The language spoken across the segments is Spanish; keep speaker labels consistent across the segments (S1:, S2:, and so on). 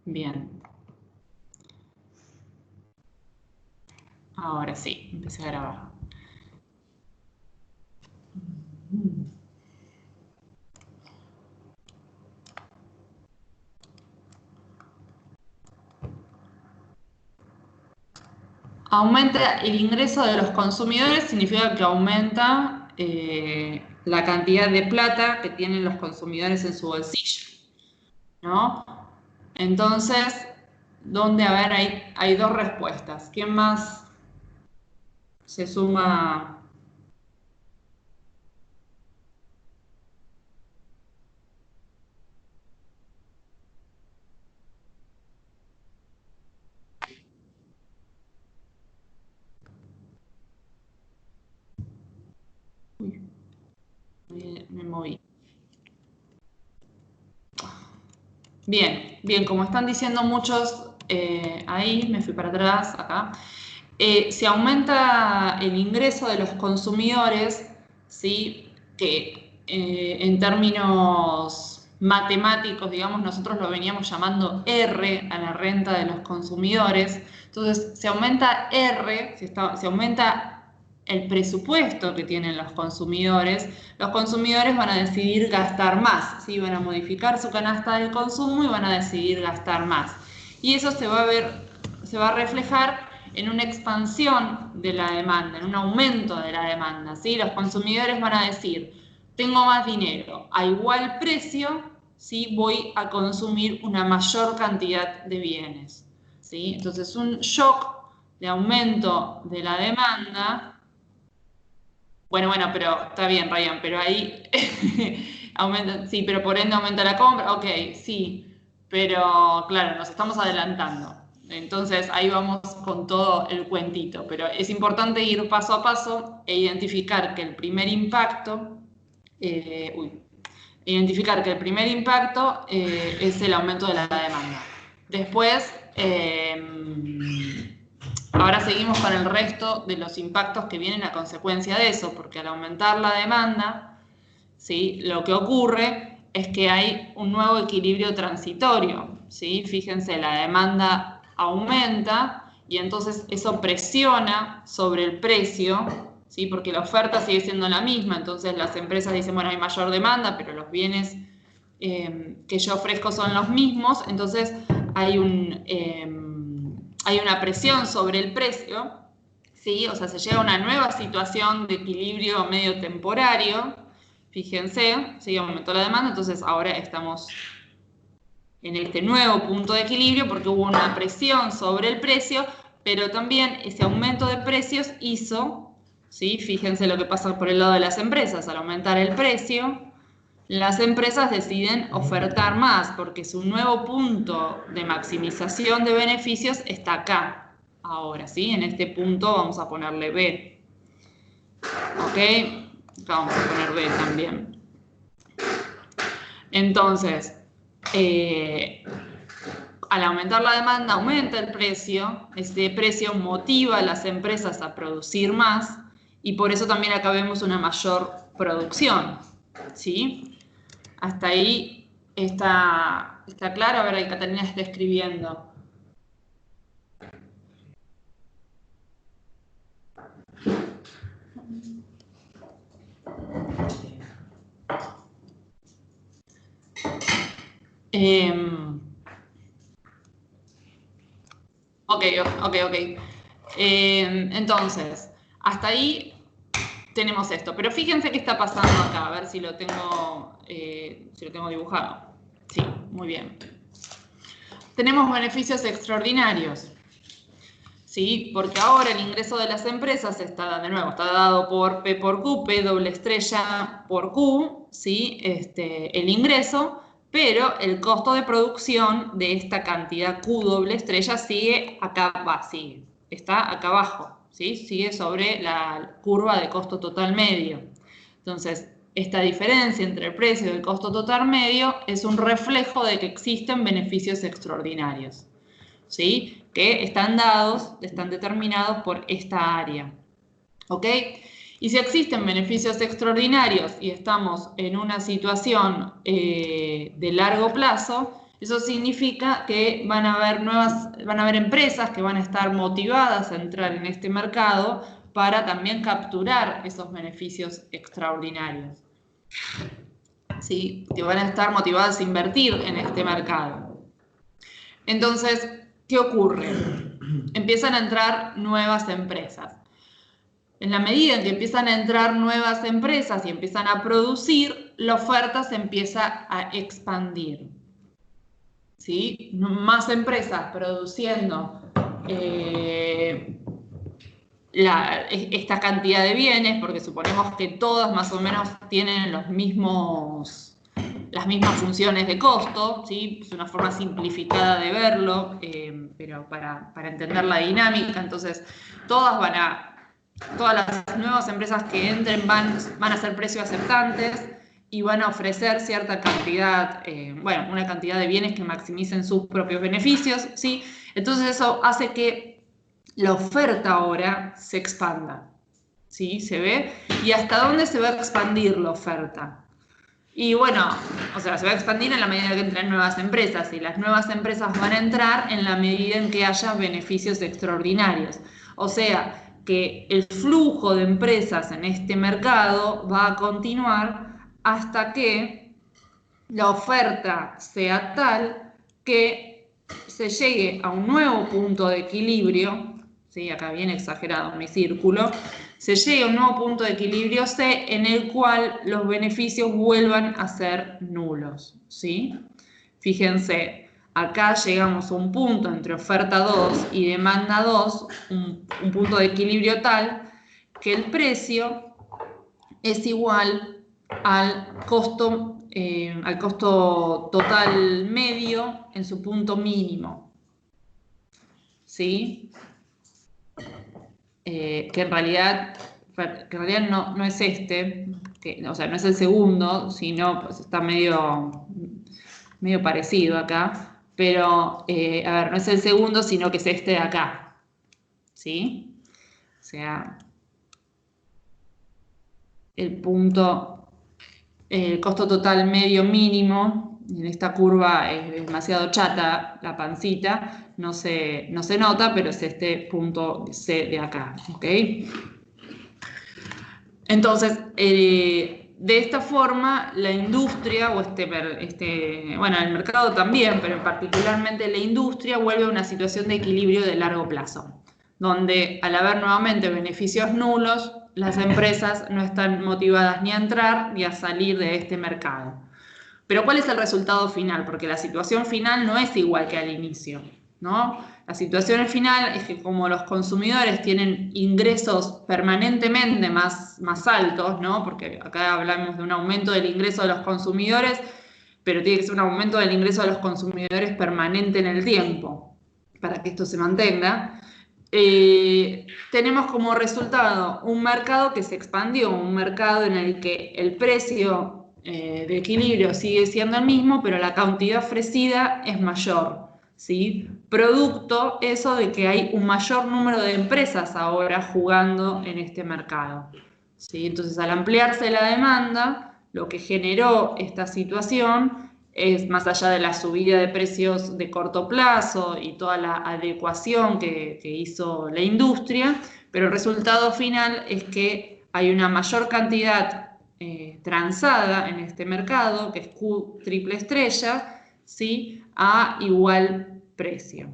S1: Bien. Ahora sí, empecé a grabar. Aumenta el ingreso de los consumidores, significa que aumenta la cantidad de plata que tienen los consumidores en su bolsillo, ¿no? Entonces, ¿dónde? A ver, hay dos respuestas. ¿Quién más se suma? Uy, me moví. Bien, bien, como están diciendo muchos, ahí me fui para atrás, acá. Se aumenta el ingreso de los consumidores, ¿sí? Que en términos matemáticos, digamos, nosotros lo veníamos llamando R a la renta de los consumidores. Entonces, se aumenta R, se aumenta el presupuesto que tienen los consumidores van a decidir gastar más, ¿sí? Van a modificar su canasta del consumo y van a decidir gastar más. Y eso se va a reflejar en una expansión de la demanda, en un aumento de la demanda, ¿sí? Los consumidores van a decir, tengo más dinero, a igual precio, ¿sí? Voy a consumir una mayor cantidad de bienes, ¿sí? Entonces, un shock de aumento de la demanda. Bueno, pero está bien, Ryan, pero ahí aumenta, sí, pero por ende aumenta la compra, ok, sí, pero claro, nos estamos adelantando. Entonces ahí vamos con todo el cuentito, pero es importante ir paso a paso e identificar que el primer impacto, es el aumento de la demanda. Después, ahora seguimos con el resto de los impactos que vienen a consecuencia de eso, porque al aumentar la demanda, ¿sí? Lo que ocurre es que hay un nuevo equilibrio transitorio, ¿sí? Fíjense, la demanda aumenta y entonces eso presiona sobre el precio, ¿sí? Porque la oferta sigue siendo la misma, entonces las empresas dicen, bueno, hay mayor demanda, pero los bienes que yo ofrezco son los mismos, entonces hay una presión sobre el precio, ¿sí? O sea, se llega a una nueva situación de equilibrio medio temporario, fíjense, ¿sí? Aumentó la demanda, entonces ahora estamos en este nuevo punto de equilibrio porque hubo una presión sobre el precio, pero también ese aumento de precios hizo, ¿sí? Fíjense lo que pasa por el lado de las empresas, al aumentar el precio, las empresas deciden ofertar más porque su nuevo punto de maximización de beneficios está acá, ahora, ¿sí? En este punto vamos a ponerle B, ¿ok? Acá vamos a poner B también. Entonces, al aumentar la demanda, aumenta el precio, este precio motiva a las empresas a producir más y por eso también acá vemos una mayor producción, ¿sí? Hasta ahí está claro. A ver, ahí Catalina está escribiendo. Ok. Entonces, hasta ahí tenemos esto. Pero fíjense qué está pasando acá. A ver si lo tengo dibujado. Sí, muy bien. Tenemos beneficios extraordinarios, ¿sí? Porque ahora el ingreso de las empresas está dado por P por Q, P doble estrella por Q, ¿sí? El ingreso, pero el costo de producción de esta cantidad Q doble estrella está acá abajo, ¿sí? Sigue sobre la curva de costo total medio. Entonces, esta diferencia entre el precio y el costo total medio es un reflejo de que existen beneficios extraordinarios, ¿sí? Que están determinados por esta área, ¿ok? Y si existen beneficios extraordinarios y estamos en una situación de largo plazo, Eso significa que van a haber empresas que van a estar motivadas a entrar en este mercado para también capturar esos beneficios extraordinarios. ¿Sí? Que van a estar motivadas a invertir en este mercado. Entonces, ¿qué ocurre? Empiezan a entrar nuevas empresas. En la medida en que empiezan a entrar nuevas empresas y empiezan a producir, la oferta se empieza a expandir. ¿Sí? Más empresas produciendo esta cantidad de bienes, porque suponemos que todas más o menos tienen las mismas funciones de costo, ¿sí? Es una forma simplificada de verlo, pero para entender la dinámica, entonces todas las nuevas empresas que entren van a ser precios aceptantes y van a ofrecer cierta cantidad, una cantidad de bienes que maximicen sus propios beneficios, ¿sí? Entonces eso hace que la oferta ahora se expanda, ¿sí? ¿Se ve? ¿Y hasta dónde se va a expandir la oferta? Y bueno, o sea, se va a expandir en la medida que entren nuevas empresas, y las nuevas empresas van a entrar en la medida en que haya beneficios extraordinarios. O sea, que el flujo de empresas en este mercado va a continuar hasta que la oferta sea tal que se llegue a un nuevo punto de equilibrio, ¿sí? Acá viene exagerado mi círculo, se llega a un nuevo punto de equilibrio C en el cual los beneficios vuelvan a ser nulos, ¿sí? Fíjense, acá llegamos a un punto entre oferta 2 y demanda 2, un punto de equilibrio tal que el precio es igual al costo total medio en su punto mínimo, ¿sí? Que en realidad no es este, o sea, no es el segundo, sino pues está medio parecido acá, pero, a ver, no es el segundo, sino que es este de acá, ¿sí? O sea, el costo total medio mínimo, en esta curva es demasiado chata la pancita, no se nota, pero es este punto C de acá, ¿ok? Entonces, de esta forma, la industria, o bueno, el mercado también, pero particularmente la industria, vuelve a una situación de equilibrio de largo plazo, donde al haber nuevamente beneficios nulos, las empresas no están motivadas ni a entrar ni a salir de este mercado. Pero ¿cuál es el resultado final? Porque la situación final no es igual que al inicio, ¿no? La situación final es que como los consumidores tienen ingresos permanentemente más altos, ¿no? Porque acá hablamos de un aumento del ingreso de los consumidores, pero tiene que ser un aumento del ingreso de los consumidores permanente en el tiempo, para que esto se mantenga. Tenemos como resultado un mercado que se expandió, un mercado en el que el precio de equilibrio sigue siendo el mismo, pero la cantidad ofrecida es mayor, ¿sí? Producto eso de que hay un mayor número de empresas ahora jugando en este mercado, ¿sí? Entonces, al ampliarse la demanda, lo que generó esta situación es, más allá de la subida de precios de corto plazo y toda la adecuación que hizo la industria, pero el resultado final es que hay una mayor cantidad transada en este mercado, que es Q triple estrella, ¿sí? A igual precio.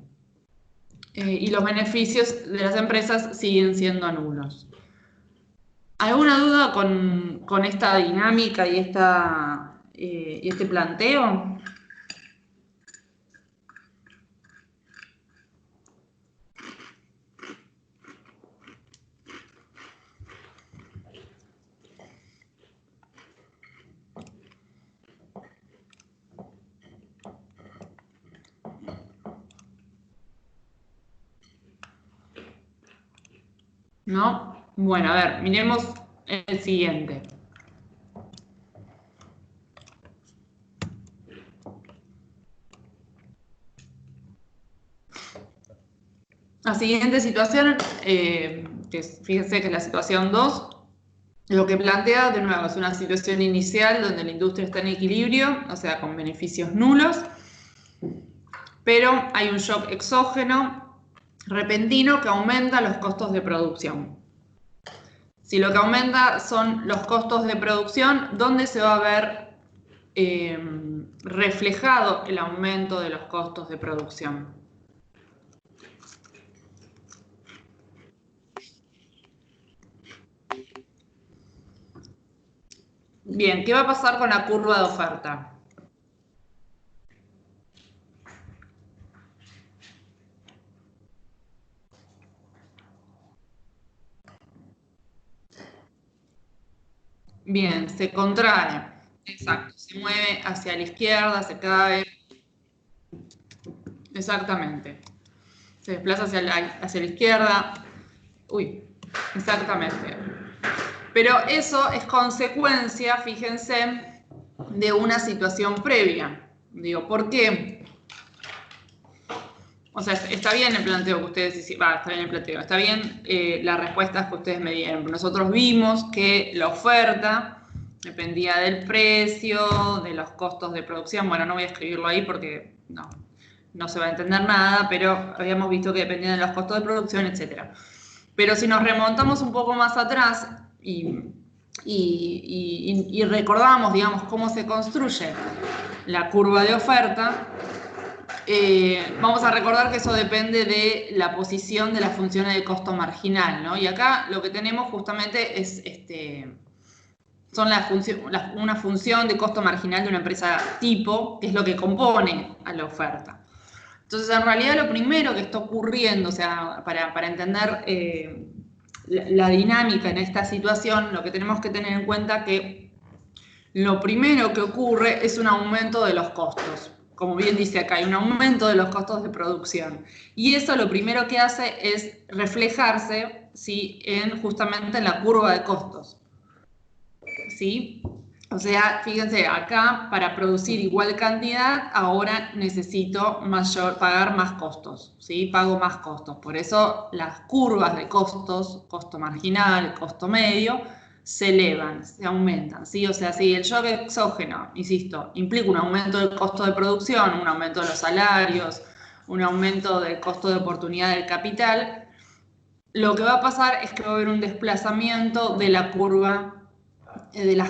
S1: Y los beneficios de las empresas siguen siendo nulos. ¿Alguna duda con esta dinámica y este planteo? ¿No? Bueno, a ver, miremos el siguiente. La siguiente situación, fíjense que es la situación 2, lo que plantea, de nuevo, es una situación inicial donde la industria está en equilibrio, o sea, con beneficios nulos. pero hay un shock exógeno repentino que aumenta los costos de producción. Si lo que aumenta son los costos de producción, ¿dónde se va a ver reflejado el aumento de los costos de producción? Bien, ¿qué va a pasar con la curva de oferta? Bien, se contrae. Exacto, se mueve hacia la izquierda, se cae. Exactamente. Se desplaza hacia la izquierda. Uy, exactamente. Pero eso es consecuencia, fíjense, de una situación previa. Digo, ¿por qué? O sea, está bien el planteo que ustedes hicieron, está bien el planteo, está bien las respuestas que ustedes me dieron. Nosotros vimos que la oferta dependía del precio, de los costos de producción. Bueno, no voy a escribirlo ahí porque no se va a entender nada, pero habíamos visto que dependían de los costos de producción, etc. Pero si nos remontamos un poco más atrás y recordamos, digamos, cómo se construye la curva de oferta, vamos a recordar que eso depende de la posición de las funciones de costo marginal, ¿no? Y acá lo que tenemos justamente es son una función de costo marginal de una empresa tipo, que es lo que compone a la oferta. Entonces, en realidad, lo primero que está ocurriendo, o sea, para entender la dinámica en esta situación, lo que tenemos que tener en cuenta que lo primero que ocurre es un aumento de los costos. Como bien dice acá, hay un aumento de los costos de producción. Y eso lo primero que hace es reflejarse, ¿sí?, justamente en la curva de costos. ¿Sí? O sea, fíjense, acá para producir igual cantidad, ahora necesito pagar más costos, ¿sí? Pago más costos. Por eso las curvas de costos, costo marginal, costo medio, se elevan, se aumentan, ¿sí? O sea, si el shock exógeno, insisto, implica un aumento del costo de producción, un aumento de los salarios, un aumento del costo de oportunidad del capital, lo que va a pasar es que va a haber un desplazamiento de la curva de las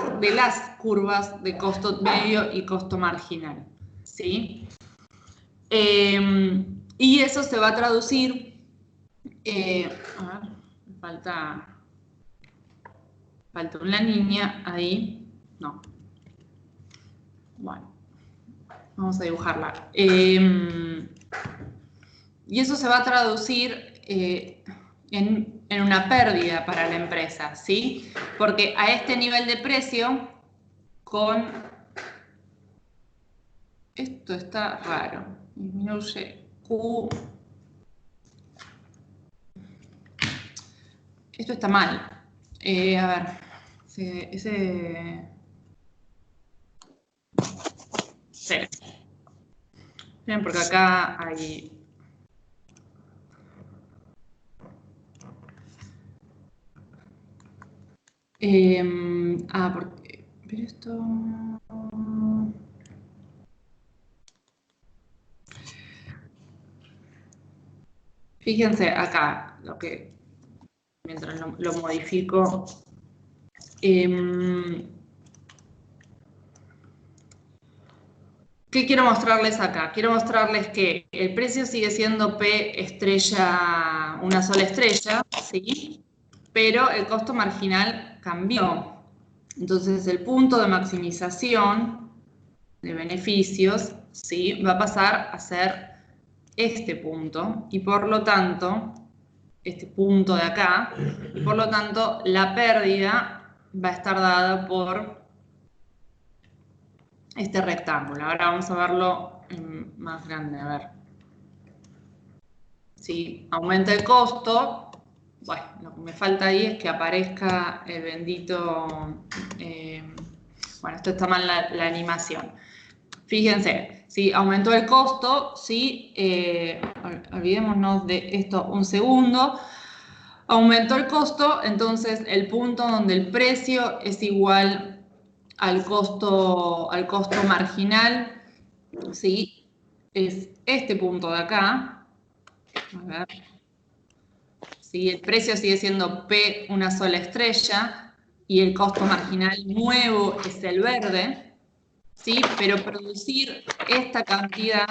S1: curvas de costo medio y costo marginal, ¿sí? Y eso se va a traducir, a ver, falta una línea ahí, no, bueno, vamos a dibujarla. Y eso se va a traducir en una pérdida para la empresa, ¿sí? Porque a este nivel de precio, esto está raro, disminuye Q, esto está mal, a ver, sí. Bien, porque acá hay... porque... Pero esto... Fíjense acá, mientras lo modifico... ¿Qué quiero mostrarles acá? Quiero mostrarles que el precio sigue siendo P estrella, una sola estrella, ¿sí? Pero el costo marginal cambió. Entonces, el punto de maximización de beneficios, ¿sí?, va a pasar a ser este punto, y por lo tanto, este punto de acá, y por lo tanto, la pérdida va a estar dada por este rectángulo. Ahora vamos a verlo más grande, a ver. Si aumenta el costo, bueno, lo que me falta ahí es que aparezca el bendito... bueno, esto está mal la animación. Fíjense, si aumentó el costo, sí, olvidémonos de esto un segundo. Aumentó el costo, entonces el punto donde el precio es igual al costo marginal, ¿sí? es este punto de acá. A ver. ¿Sí? El precio sigue siendo P una sola estrella y el costo marginal nuevo es el verde, ¿sí? Pero producir esta cantidad,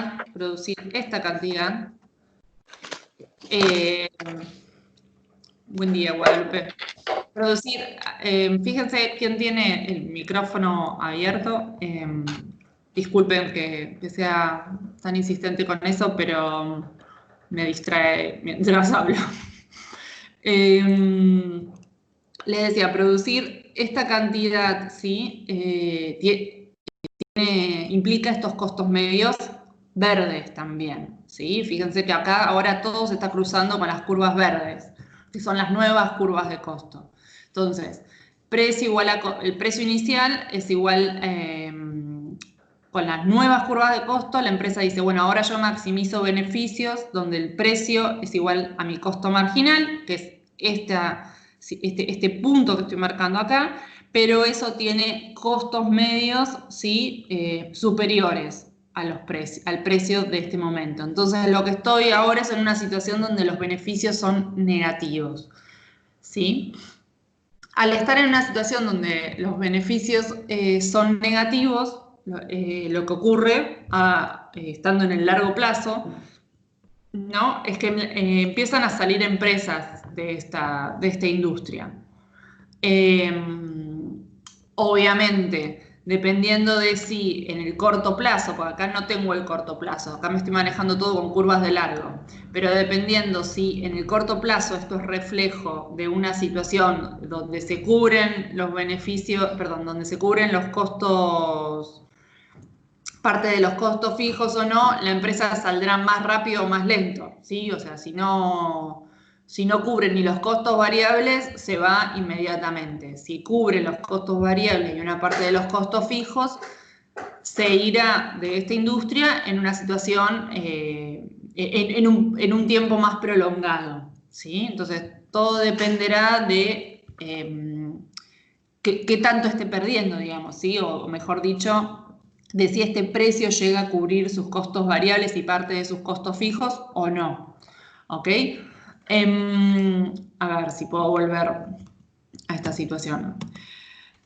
S1: buen día, Guadalupe. Producir, fíjense quién tiene el micrófono abierto. Disculpen que sea tan insistente con eso, pero me distrae mientras hablo. Les decía, producir esta cantidad, ¿sí? Implica estos costos medios verdes también, ¿sí? Fíjense que acá ahora todo se está cruzando con las curvas verdes, que son las nuevas curvas de costo. Entonces, el precio inicial es igual con las nuevas curvas de costo. La empresa dice, bueno, ahora yo maximizo beneficios donde el precio es igual a mi costo marginal, que es este punto que estoy marcando acá, pero eso tiene costos medios, ¿sí? Superiores a al precio de este momento. Entonces, lo que estoy ahora es en una situación donde los beneficios son negativos, ¿sí? Al estar en una situación donde los beneficios son negativos, lo que ocurre, estando en el largo plazo, ¿no? Es que empiezan a salir empresas de esta industria. Obviamente, dependiendo de si en el corto plazo, porque acá no tengo el corto plazo, acá me estoy manejando todo con curvas de largo, pero dependiendo si en el corto plazo esto es reflejo de una situación donde se cubren los beneficios, perdón, donde se cubren los costos, parte de los costos fijos o no, la empresa saldrá más rápido o más lento, ¿sí? O sea, si no cubre ni los costos variables, se va inmediatamente. Si cubre los costos variables y una parte de los costos fijos, se irá de esta industria en una situación, en un tiempo más prolongado, ¿sí? Entonces, todo dependerá de qué tanto esté perdiendo, digamos, ¿sí? O mejor dicho, de si este precio llega a cubrir sus costos variables y parte de sus costos fijos o no. ¿Ok? A ver si puedo volver a esta situación.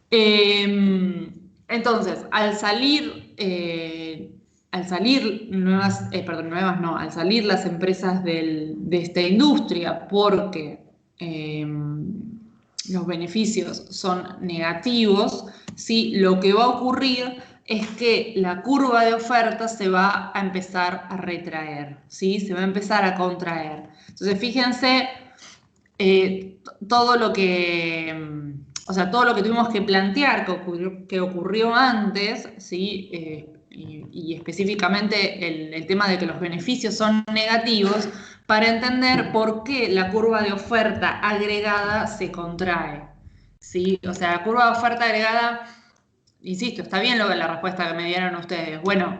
S1: Entonces, al salir al salir las empresas de esta industria porque los beneficios son negativos, ¿sí? Lo que va a ocurrir es que la curva de oferta se va a empezar a retraer, ¿sí? Se va a empezar a contraer. Entonces, fíjense todo lo que, o sea, todo lo que tuvimos que plantear que ocurrió antes, ¿sí? Y específicamente el tema de que los beneficios son negativos, para entender por qué la curva de oferta agregada se contrae, ¿sí? O sea, la curva de oferta agregada, insisto, está bien la respuesta que me dieron ustedes. Bueno,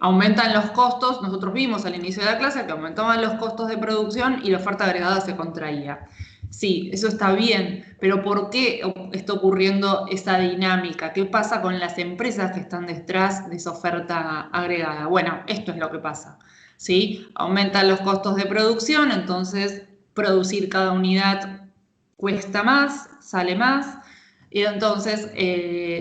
S1: aumentan los costos. Nosotros vimos al inicio de la clase que aumentaban los costos de producción y la oferta agregada se contraía. Sí, eso está bien, pero ¿por qué está ocurriendo esa dinámica? ¿Qué pasa con las empresas que están detrás de esa oferta agregada? Bueno, esto es lo que pasa, ¿sí? Aumentan los costos de producción, entonces producir cada unidad cuesta más, sale más. Y entonces,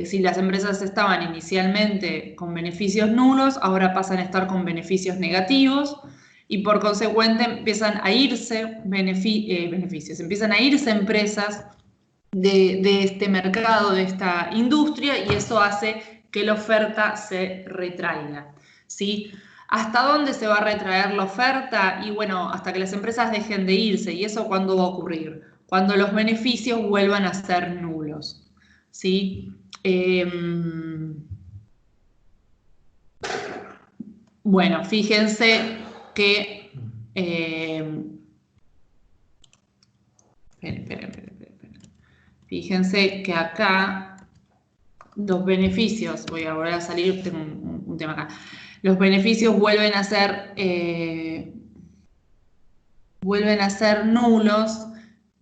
S1: si las empresas estaban inicialmente con beneficios nulos, ahora pasan a estar con beneficios negativos y por consecuente empiezan a irse beneficios, empiezan a irse empresas de este mercado, de esta industria, y eso hace que la oferta se retraiga, ¿sí? ¿Hasta dónde se va a retraer la oferta? Y bueno, hasta que las empresas dejen de irse. ¿Y eso cuándo va a ocurrir? Cuando los beneficios vuelvan a ser nulos, ¿sí? Bueno, fíjense que... esperen. Fíjense que acá los beneficios, voy a volver a salir, tengo un tema acá. Los beneficios vuelven a ser nulos,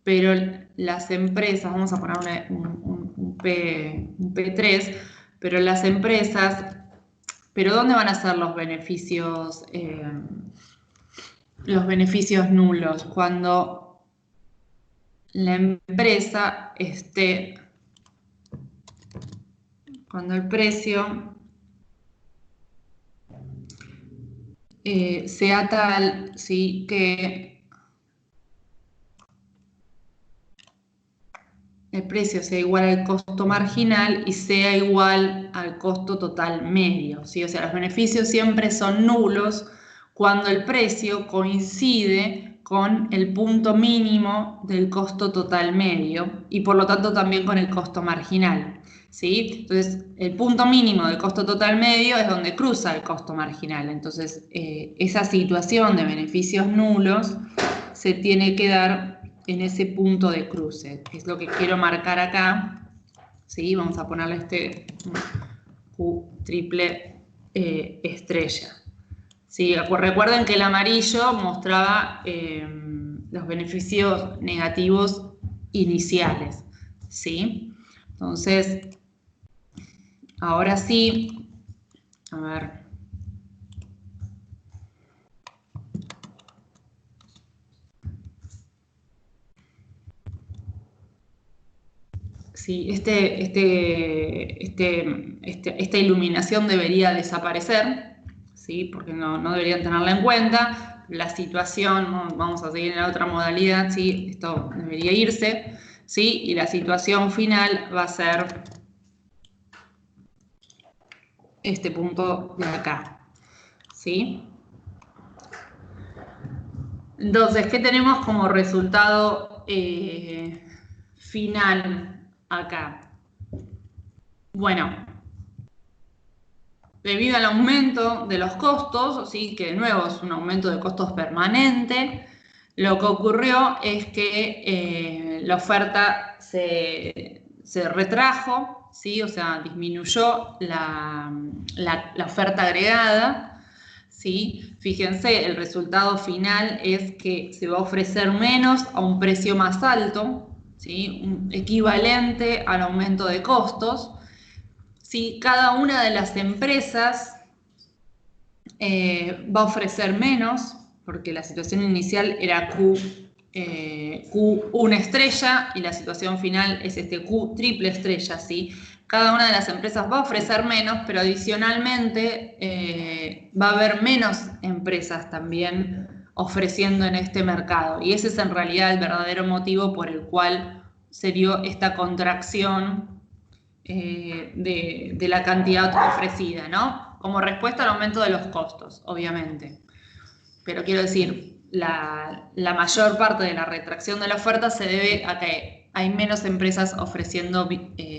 S1: pero las empresas, vamos a poner un P3, pero las empresas Pero ¿dónde van a ser los beneficios nulos? Cuando la empresa esté, cuando el precio sea tal, ¿sí?, que el precio sea igual al costo marginal y sea igual al costo total medio, ¿sí? O sea, los beneficios siempre son nulos cuando el precio coincide con el punto mínimo del costo total medio y por lo tanto también con el costo marginal, ¿sí? Entonces, el punto mínimo del costo total medio es donde cruza el costo marginal. Entonces, esa situación de beneficios nulos se tiene que dar en ese punto de cruce, que es lo que quiero marcar acá, ¿sí? Vamos a ponerle este Q triple estrella. ¿Sí? Recuerden que el amarillo mostraba los beneficios negativos iniciales, ¿sí? Entonces, ahora sí, a ver. Sí, esta iluminación debería desaparecer, ¿sí? Porque no deberían tenerla en cuenta. La situación, vamos a seguir en la otra modalidad, ¿sí? Esto debería irse, ¿sí? Y la situación final va a ser este punto de acá, ¿sí? Entonces, ¿qué tenemos como resultado final acá? Bueno, debido al aumento de los costos, ¿sí?, que de nuevo es un aumento de costos permanente, lo que ocurrió es que la oferta se retrajo, ¿sí? O sea, disminuyó la oferta agregada, ¿sí? Fíjense, el resultado final es que se va a ofrecer menos a un precio más alto, ¿sí?, equivalente al aumento de costos. Si cada una de las empresas va a ofrecer menos, porque la situación inicial era Q1 estrella y la situación final es este Q triple estrella, ¿sí? Cada una de las empresas va a ofrecer menos, pero adicionalmente va a haber menos empresas también ofreciendo en este mercado. Y ese es en realidad el verdadero motivo por el cual se dio esta contracción de la cantidad ofrecida, ¿no? Como respuesta al aumento de los costos, obviamente. Pero quiero decir, la mayor parte de la retracción de la oferta se debe a que hay menos empresas ofreciendo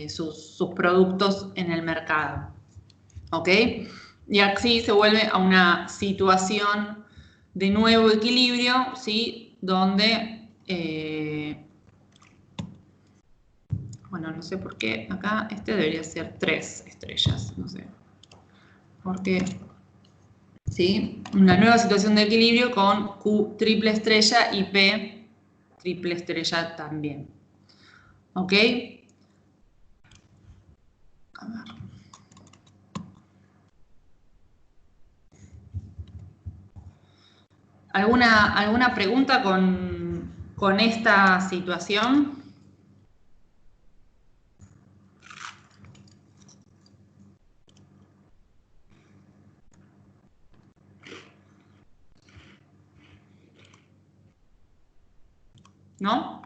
S1: sus productos en el mercado. ¿Ok? Y así se vuelve a una situación de nuevo equilibrio, ¿sí? Donde bueno, no sé por qué acá este debería ser 3 estrellas, no sé. Porque, ¿sí? Una nueva situación de equilibrio con Q triple estrella y P triple estrella también. ¿Ok? A ver. ¿Alguna pregunta con esta situación? ¿No?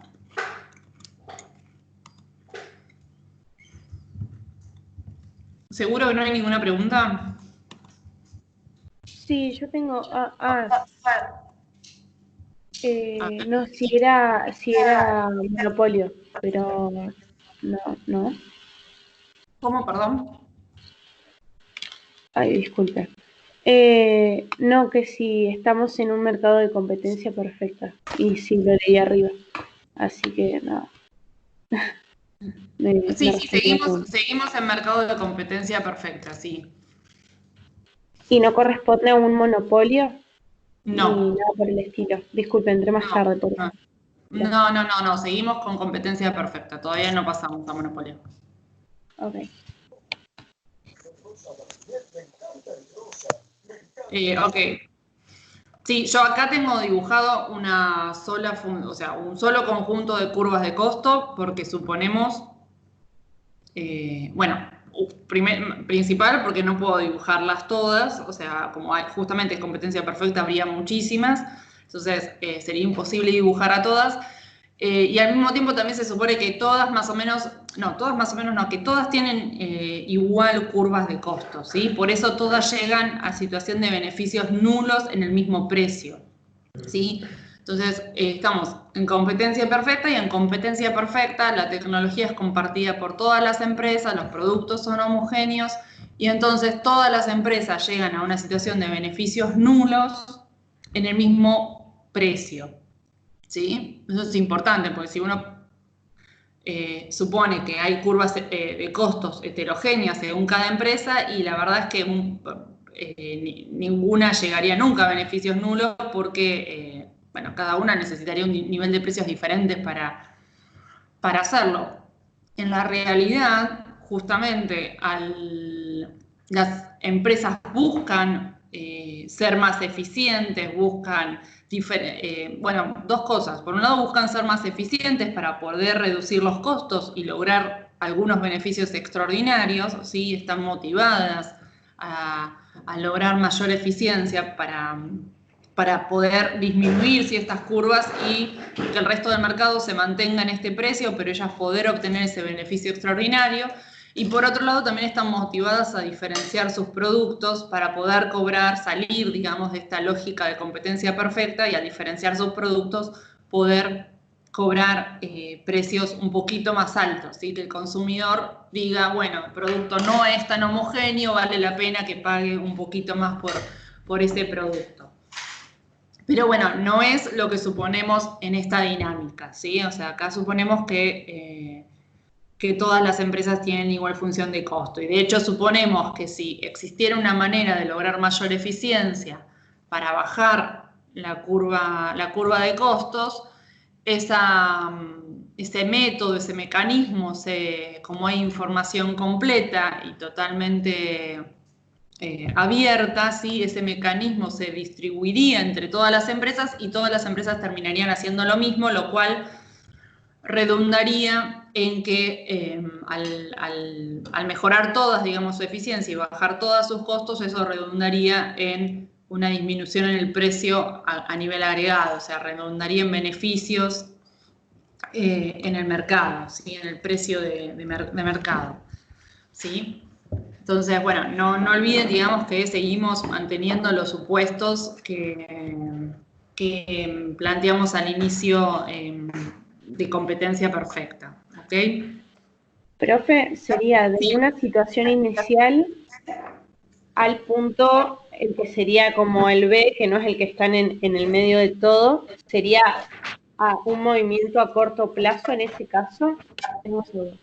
S1: ¿Seguro que no hay ninguna pregunta?
S2: Sí, yo tengo. No, si era monopolio, pero no.
S1: ¿Cómo, perdón?
S2: Ay, disculpe. No, que si estamos en un mercado de competencia perfecta. Y sí, lo leí arriba. Así que nada. Me
S1: Sí,
S2: resolvió la pregunta.
S1: seguimos en mercado de competencia perfecta, sí.
S2: ¿Y no corresponde a un monopolio? Ni
S1: No,
S2: nada por el estilo. Disculpe, entré más tarde por eso.
S1: no, seguimos con competencia perfecta, todavía no pasamos a monopolio.
S2: Ok.
S1: Ok. Sí, yo acá tengo dibujado una sola, o sea, un solo conjunto de curvas de costo, porque suponemos, bueno, principal porque no puedo dibujarlas todas, o sea, como justamente es competencia perfecta, habría muchísimas, entonces sería imposible dibujar a todas. Y al mismo tiempo también se supone que todas más o menos no, que todas tienen igual curvas de costos, ¿sí? Por eso todas llegan a situación de beneficios nulos en el mismo precio, ¿sí? Entonces, estamos en competencia perfecta, y en competencia perfecta la tecnología es compartida por todas las empresas, los productos son homogéneos, y entonces todas las empresas llegan a una situación de beneficios nulos en el mismo precio, ¿sí? Eso es importante, porque si uno supone que hay curvas de costos heterogéneas según cada empresa, y la verdad es que ninguna llegaría nunca a beneficios nulos, porque bueno, cada una necesitaría un nivel de precios diferentes para hacerlo. En la realidad, justamente, las empresas buscan ser más eficientes, buscan, bueno, dos cosas. Por un lado, buscan ser más eficientes para poder reducir los costos y lograr algunos beneficios extraordinarios, ¿sí? Están motivadas a lograr mayor eficiencia para poder disminuir estas curvas y que el resto del mercado se mantenga en este precio, pero ellas poder obtener ese beneficio extraordinario. Y por otro lado también están motivadas a diferenciar sus productos para poder salir, digamos, de esta lógica de competencia perfecta, y al diferenciar sus productos poder cobrar precios un poquito más altos, ¿sí? Que el consumidor diga, bueno, el producto no es tan homogéneo, vale la pena que pague un poquito más por ese producto. Pero bueno, no es lo que suponemos en esta dinámica, ¿sí? O sea, acá suponemos que todas las empresas tienen igual función de costo. Y de hecho suponemos que si existiera una manera de lograr mayor eficiencia para bajar la curva de costos, ese método, ese mecanismo, como hay información completa y totalmente abierta, ¿sí? Ese mecanismo se distribuiría entre todas las empresas y todas las empresas terminarían haciendo lo mismo, lo cual redundaría en que al mejorar todas, digamos, su eficiencia y bajar todos sus costos, eso redundaría en una disminución en el precio a nivel agregado, o sea, redundaría en beneficios en el mercado, ¿sí? En el precio de mercado, ¿sí? Entonces, bueno, no olviden, digamos, que seguimos manteniendo los supuestos que planteamos al inicio de competencia perfecta, ¿ok?
S2: Profe, sería de
S1: Sí.
S2: una situación inicial al punto el que sería como el B, que no es el que está en el medio de todo, sería un movimiento a corto plazo en ese caso. Tengo dudas.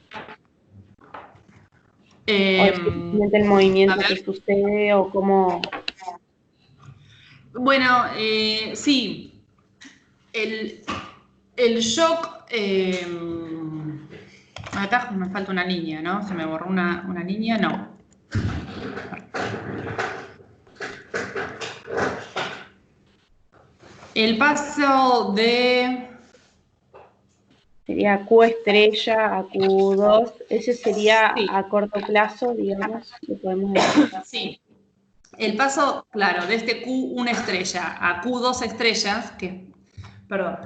S2: O es simplemente el movimiento que sucede o cómo.
S1: Bueno, sí, el shock, acá me falta una línea, ¿no? Se me borró una línea, no. El paso de...
S2: Sería Q estrella a Q2, ese sería
S1: Sí.
S2: a corto plazo, digamos, lo podemos decir.
S1: Sí. El paso, claro, de este Q1 estrella a Q2 estrellas, perdón,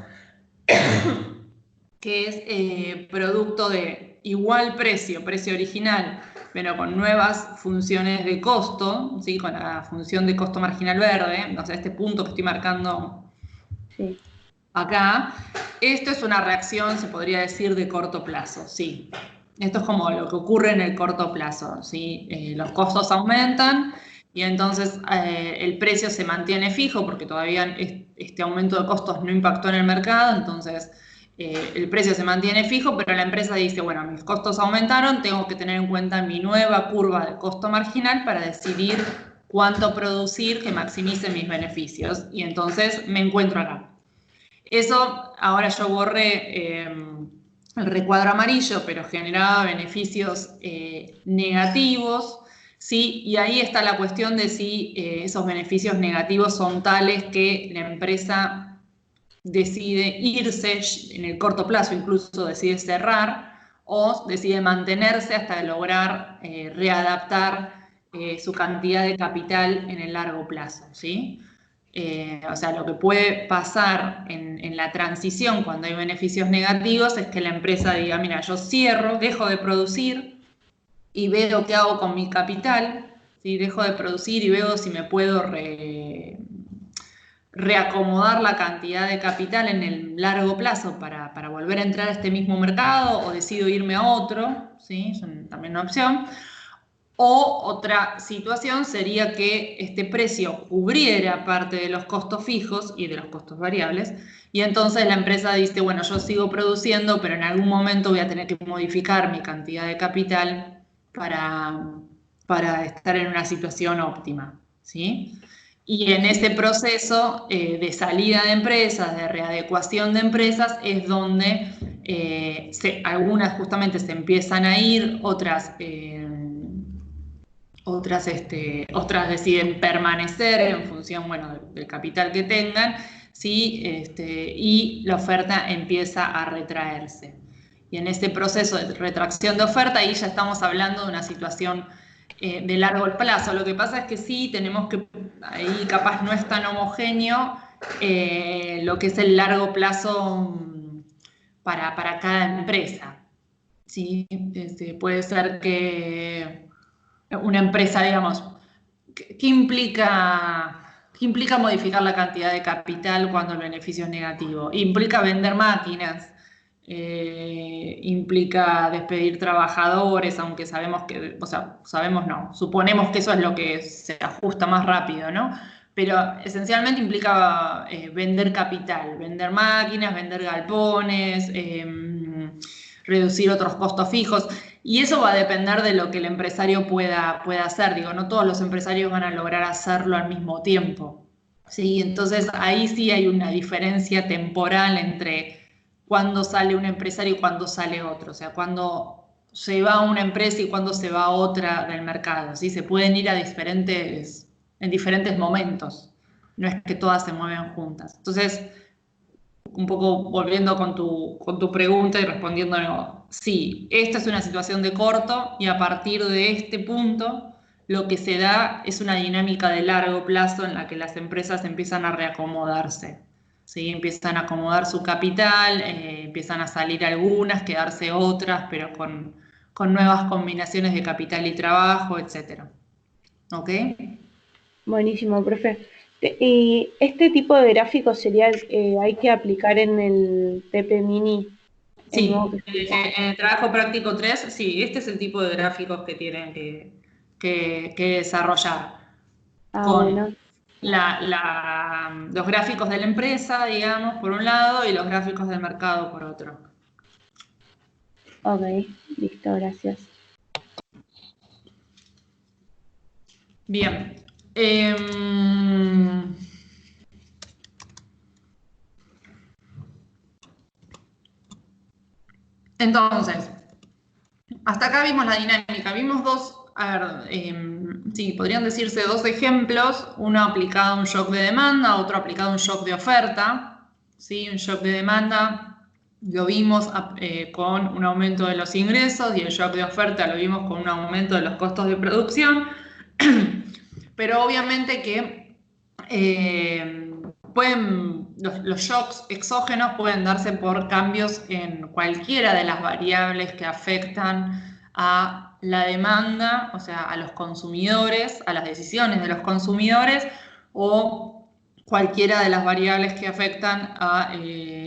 S1: que es producto de igual precio original, pero con nuevas funciones de costo, ¿sí? Con la función de costo marginal verde, o sea, este punto que estoy marcando
S2: Sí.
S1: acá, esto es una reacción, se podría decir, de corto plazo, sí. Esto es como lo que ocurre en el corto plazo, ¿sí? Los costos aumentan y entonces el precio se mantiene fijo porque todavía este aumento de costos no impactó en el mercado, entonces el precio se mantiene fijo, pero la empresa dice, bueno, mis costos aumentaron, tengo que tener en cuenta mi nueva curva de costo marginal para decidir cuánto producir que maximice mis beneficios, y entonces me encuentro acá. Eso, ahora yo borré el recuadro amarillo, pero generaba beneficios negativos, Sí, y ahí está la cuestión de si esos beneficios negativos son tales que la empresa decide irse en el corto plazo, incluso decide cerrar, o decide mantenerse hasta lograr readaptar su cantidad de capital en el largo plazo, ¿sí? O sea, lo que puede pasar en la transición cuando hay beneficios negativos es que la empresa diga, mira, yo cierro, dejo de producir y veo qué hago con mi capital, ¿sí? Dejo de producir y veo si me puedo reacomodar la cantidad de capital en el largo plazo para volver a entrar a este mismo mercado o decido irme a otro, ¿sí? Es también una opción. O otra situación sería que este precio cubriera parte de los costos fijos y de los costos variables, y entonces la empresa dice, bueno, yo sigo produciendo, pero en algún momento voy a tener que modificar mi cantidad de capital para estar en una situación óptima, ¿sí? Y en ese proceso de salida de empresas, de readecuación de empresas, es donde algunas justamente se empiezan a ir, otras deciden permanecer en función, bueno, del capital que tengan, ¿sí? Y la oferta empieza a retraerse. Y en ese proceso de retracción de oferta, ahí ya estamos hablando de una situación de largo plazo. Lo que pasa es que sí, tenemos que, ahí capaz no es tan homogéneo lo que es el largo plazo para cada empresa. ¿Sí? Puede ser que una empresa, digamos, ¿qué implica modificar la cantidad de capital cuando el beneficio es negativo? Implica vender máquinas, implica despedir trabajadores, aunque sabemos que, o sea, sabemos no, suponemos que eso es lo que se ajusta más rápido, ¿no? Pero esencialmente implica vender capital, vender máquinas, vender galpones, reducir otros costos fijos. Y eso va a depender de lo que el empresario pueda hacer. Digo, no todos los empresarios van a lograr hacerlo al mismo tiempo. ¿Sí? Entonces ahí sí hay una diferencia temporal entre cuándo sale un empresario y cuándo sale otro. O sea, cuándo se va una empresa y cuándo se va otra del mercado. ¿Sí? Se pueden ir en diferentes momentos. No es que todas se mueven juntas. Entonces, un poco volviendo con tu pregunta y respondiendo, sí, esta es una situación de corto y a partir de este punto lo que se da es una dinámica de largo plazo en la que las empresas empiezan a reacomodarse, ¿sí? Empiezan a acomodar su capital, empiezan a salir algunas, quedarse otras, pero con nuevas combinaciones de capital y trabajo, etc. ¿Ok?
S2: Buenísimo, profe. Y este tipo de gráficos sería, hay que aplicar en el PP Mini, el nuevo
S1: Sí,
S2: que se...
S1: en el trabajo práctico 3, sí, este es el tipo de gráficos que tienen que desarrollar
S2: Ah,
S1: con
S2: bueno,
S1: los gráficos de la empresa, digamos, por un lado, y los gráficos del mercado por otro.
S2: ok, listo, gracias.
S1: Bien. Entonces, hasta acá vimos la dinámica, vimos sí, podrían decirse dos ejemplos, uno aplicado a un shock de demanda, otro aplicado a un shock de oferta. ¿Sí? Un shock de demanda lo vimos con un aumento de los ingresos y el shock de oferta lo vimos con un aumento de los costos de producción, pero obviamente que los shocks exógenos pueden darse por cambios en cualquiera de las variables que afectan a la demanda, o sea, a los consumidores, a las decisiones de los consumidores, o cualquiera de las variables que afectan a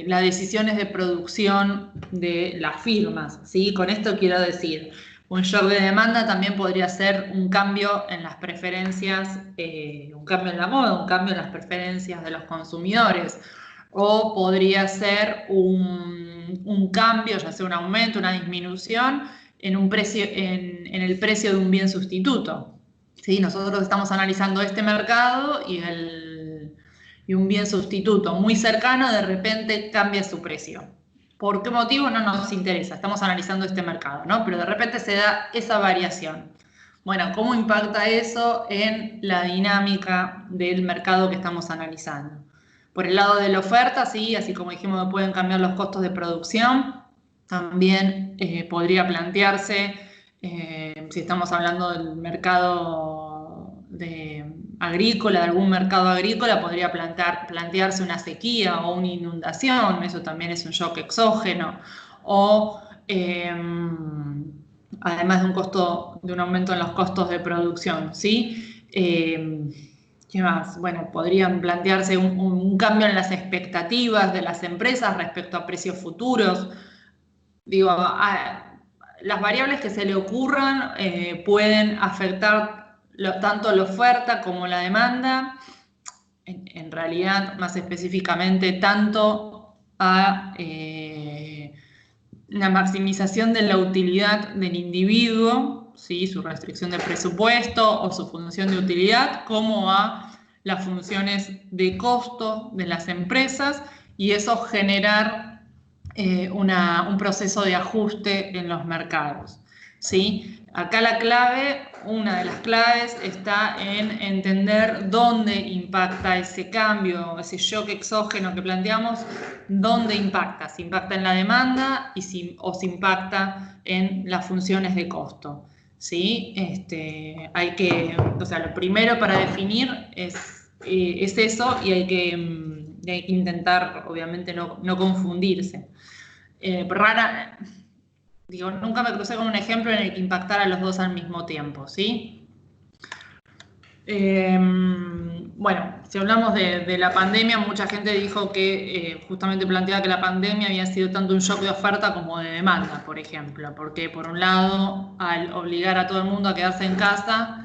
S1: las decisiones de producción de las firmas, ¿sí? Con esto quiero decir, un shock de demanda también podría ser un cambio en las preferencias, un cambio en la moda, un cambio en las preferencias de los consumidores, o podría ser un cambio, ya sea un aumento, una disminución en el precio de un bien sustituto. ¿Sí? Nosotros estamos analizando este mercado y un bien sustituto muy cercano de repente cambia su precio. ¿Por qué motivo? No nos interesa, estamos analizando este mercado, ¿no? Pero de repente se da esa variación. Bueno, ¿cómo impacta eso en la dinámica del mercado que estamos analizando? Por el lado de la oferta, sí, así como dijimos que pueden cambiar los costos de producción, también podría plantearse, si estamos hablando del mercado agrícola, de algún mercado agrícola, podría plantearse una sequía o una inundación, eso también es un shock exógeno, o además de un aumento en los costos de producción, ¿sí? ¿Qué más? Bueno, podrían plantearse un cambio en las expectativas de las empresas respecto a precios futuros. Digo, las variables que se le ocurran pueden afectar tanto la oferta como la demanda, en realidad, más específicamente, tanto a la maximización de la utilidad del individuo, ¿sí? Su restricción de presupuesto o su función de utilidad, como a las funciones de costo de las empresas, y eso generar un proceso de ajuste en los mercados, ¿sí? Acá la clave, una de las claves, está en entender dónde impacta ese cambio, ese shock exógeno que planteamos, dónde impacta, si impacta en la demanda o si impacta en las funciones de costo, ¿sí? O sea, lo primero para definir es eso, y hay que intentar, obviamente, no confundirse. Nunca me crucé con un ejemplo en el que impactara a los dos al mismo tiempo, ¿sí? Bueno, si hablamos de la pandemia, mucha gente dijo que justamente planteaba que la pandemia había sido tanto un shock de oferta como de demanda, por ejemplo, porque por un lado, al obligar a todo el mundo a quedarse en casa,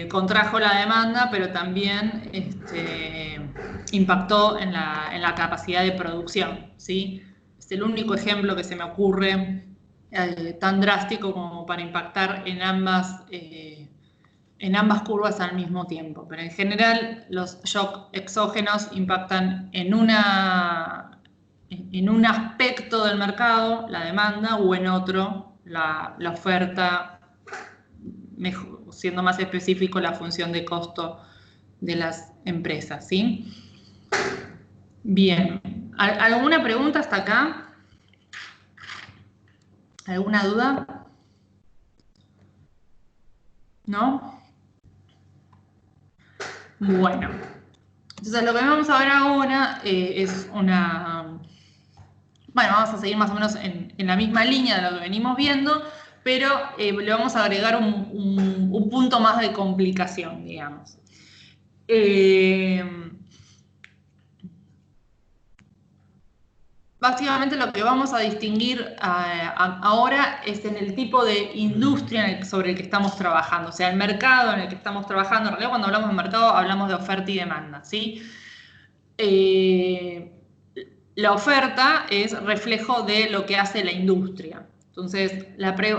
S1: contrajo la demanda, pero también impactó en la capacidad de producción, ¿sí? Es el único ejemplo que se me ocurre tan drástico como para impactar en ambas curvas al mismo tiempo. Pero en general los shock exógenos impactan en un aspecto del mercado, la demanda, o en otro, la oferta, siendo más específico, la función de costo de las empresas, ¿sí? Bien, ¿alguna pregunta hasta acá? ¿Alguna duda? ¿No? Bueno, entonces lo que vamos a ver ahora es una... Bueno, vamos a seguir más o menos en la misma línea de lo que venimos viendo, pero le vamos a agregar un punto más de complicación, digamos. Básicamente lo que vamos a distinguir ahora es en el tipo de industria sobre el que estamos trabajando, o sea, el mercado en el que estamos trabajando. En realidad, cuando hablamos de mercado, hablamos de oferta y demanda, ¿sí? La oferta es reflejo de lo que hace la industria. Entonces,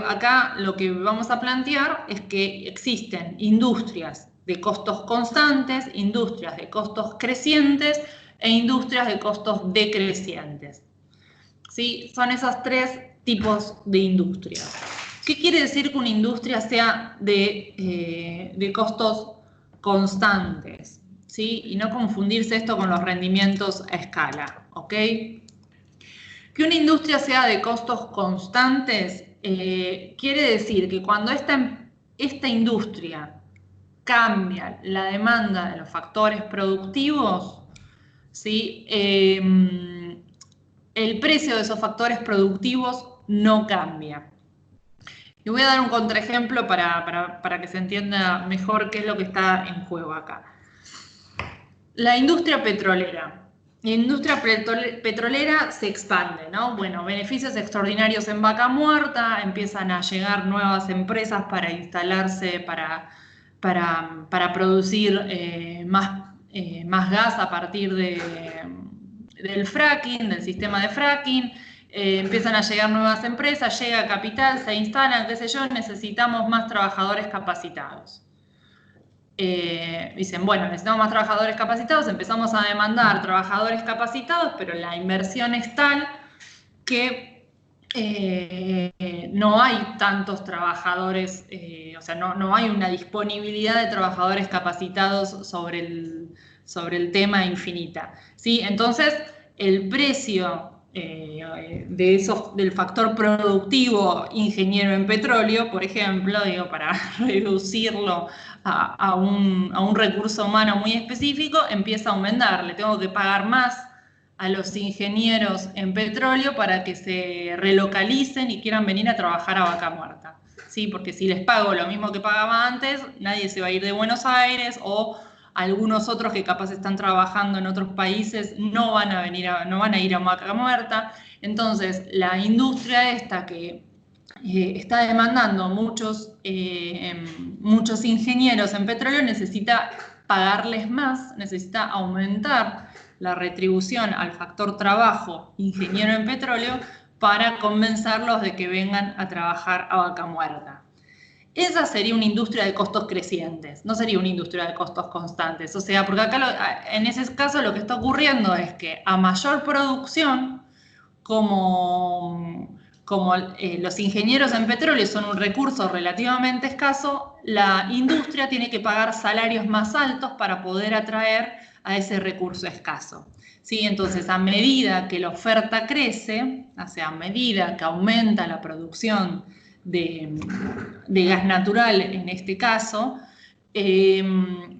S1: acá lo que vamos a plantear es que existen industrias de costos constantes, industrias de costos crecientes e industrias de costos decrecientes. ¿Sí? Son esos tres tipos de industrias. ¿Qué quiere decir que una industria sea de costos constantes? ¿Sí? Y no confundirse esto con los rendimientos a escala, ¿ok? Que una industria sea de costos constantes quiere decir que cuando esta industria cambia la demanda de los factores productivos, ¿sí? El precio de esos factores productivos no cambia. Y voy a dar un contraejemplo para que se entienda mejor qué es lo que está en juego acá. La industria petrolera. La industria petrolera se expande, ¿no? Bueno, beneficios extraordinarios en Vaca Muerta, empiezan a llegar nuevas empresas para instalarse, para producir más gas a partir del fracking, del sistema de fracking. Empiezan a llegar nuevas empresas, llega capital, se instalan, qué sé yo, necesitamos más trabajadores capacitados. Dicen, bueno, necesitamos más trabajadores capacitados, empezamos a demandar trabajadores capacitados, pero la inversión es tal que no hay tantos trabajadores, o sea, no hay una disponibilidad de trabajadores capacitados sobre el tema infinita, ¿sí? Entonces, el precio del factor productivo ingeniero en petróleo, por ejemplo, digo, para reducirlo a un recurso humano muy específico, empieza a aumentar. Le tengo que pagar más a los ingenieros en petróleo para que se relocalicen y quieran venir a trabajar a Vaca Muerta. ¿Sí? Porque si les pago lo mismo que pagaba antes, nadie se va a ir de Buenos Aires, o algunos otros que capaz están trabajando en otros países no van a ir a Vaca Muerta. Entonces, la industria esta que está demandando muchos ingenieros en petróleo necesita pagarles más, necesita aumentar la retribución al factor trabajo ingeniero en petróleo para convencerlos de que vengan a trabajar a Vaca Muerta. Esa sería una industria de costos crecientes, no sería una industria de costos constantes. O sea, porque acá en ese caso lo que está ocurriendo es que a mayor producción, como los ingenieros en petróleo son un recurso relativamente escaso, la industria tiene que pagar salarios más altos para poder atraer a ese recurso escaso. ¿Sí? Entonces, a medida que la oferta crece, o sea, a medida que aumenta la producción de gas natural en este caso,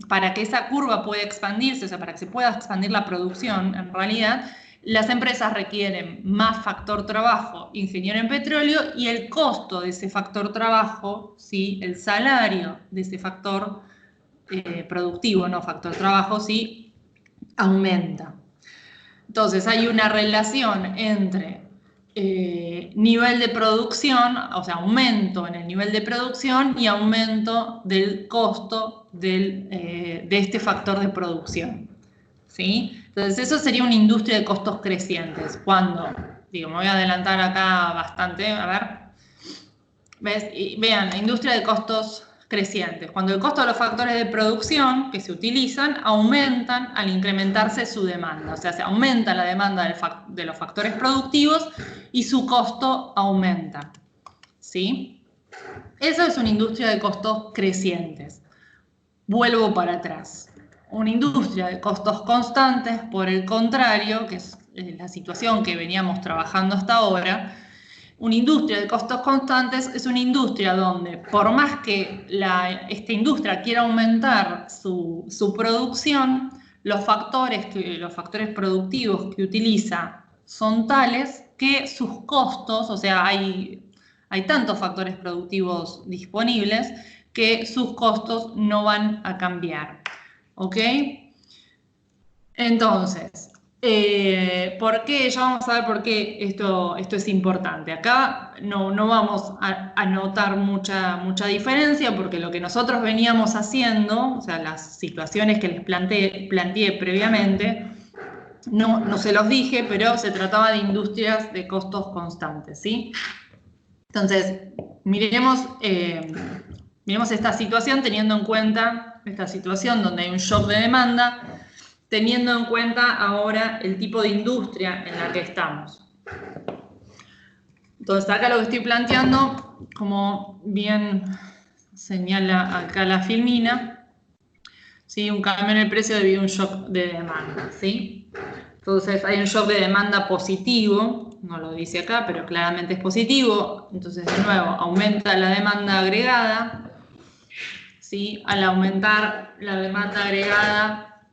S1: para que esa curva pueda expandirse, o sea, para que se pueda expandir la producción, en realidad, las empresas requieren más factor trabajo ingeniero en petróleo, y el costo de ese factor trabajo, ¿sí? El salario de ese factor productivo, no factor trabajo, ¿sí? Aumenta. Entonces hay una relación entre nivel de producción, o sea, aumento en el nivel de producción y aumento del costo de este factor de producción. ¿Sí? Entonces eso sería una industria de costos crecientes. Cuando, digo, me voy a adelantar acá bastante, a ver, ¿ves? Vean, la industria de costos crecientes. Cuando el costo de los factores de producción que se utilizan aumentan al incrementarse su demanda. O sea, se aumenta la demanda de los factores productivos y su costo aumenta. ¿Sí? Eso es una industria de costos crecientes. Vuelvo para atrás. Una industria de costos constantes, por el contrario, que es la situación que veníamos trabajando hasta ahora, una industria de costos constantes es una industria donde, por más que esta industria quiera aumentar su producción, los factores productivos que utiliza son tales que sus costos, o sea, hay tantos factores productivos disponibles que sus costos no van a cambiar. ¿Ok? Entonces, ¿por qué? Ya vamos a ver por qué esto es importante. Acá no vamos a notar mucha diferencia, porque lo que nosotros veníamos haciendo, o sea, las situaciones que les planteé previamente, no se los dije, pero se trataba de industrias de costos constantes, ¿sí? Entonces, miremos esta situación teniendo en cuenta esta situación donde hay un shock de demanda, teniendo en cuenta ahora el tipo de industria en la que estamos. Entonces, acá lo que estoy planteando, como bien señala acá la filmina, ¿sí? Un cambio en el precio debido a un shock de demanda, ¿sí? Entonces, hay un shock de demanda positivo, no lo dice acá, pero claramente es positivo. Entonces, de nuevo, aumenta la demanda agregada, ¿sí? Al aumentar la demanda agregada,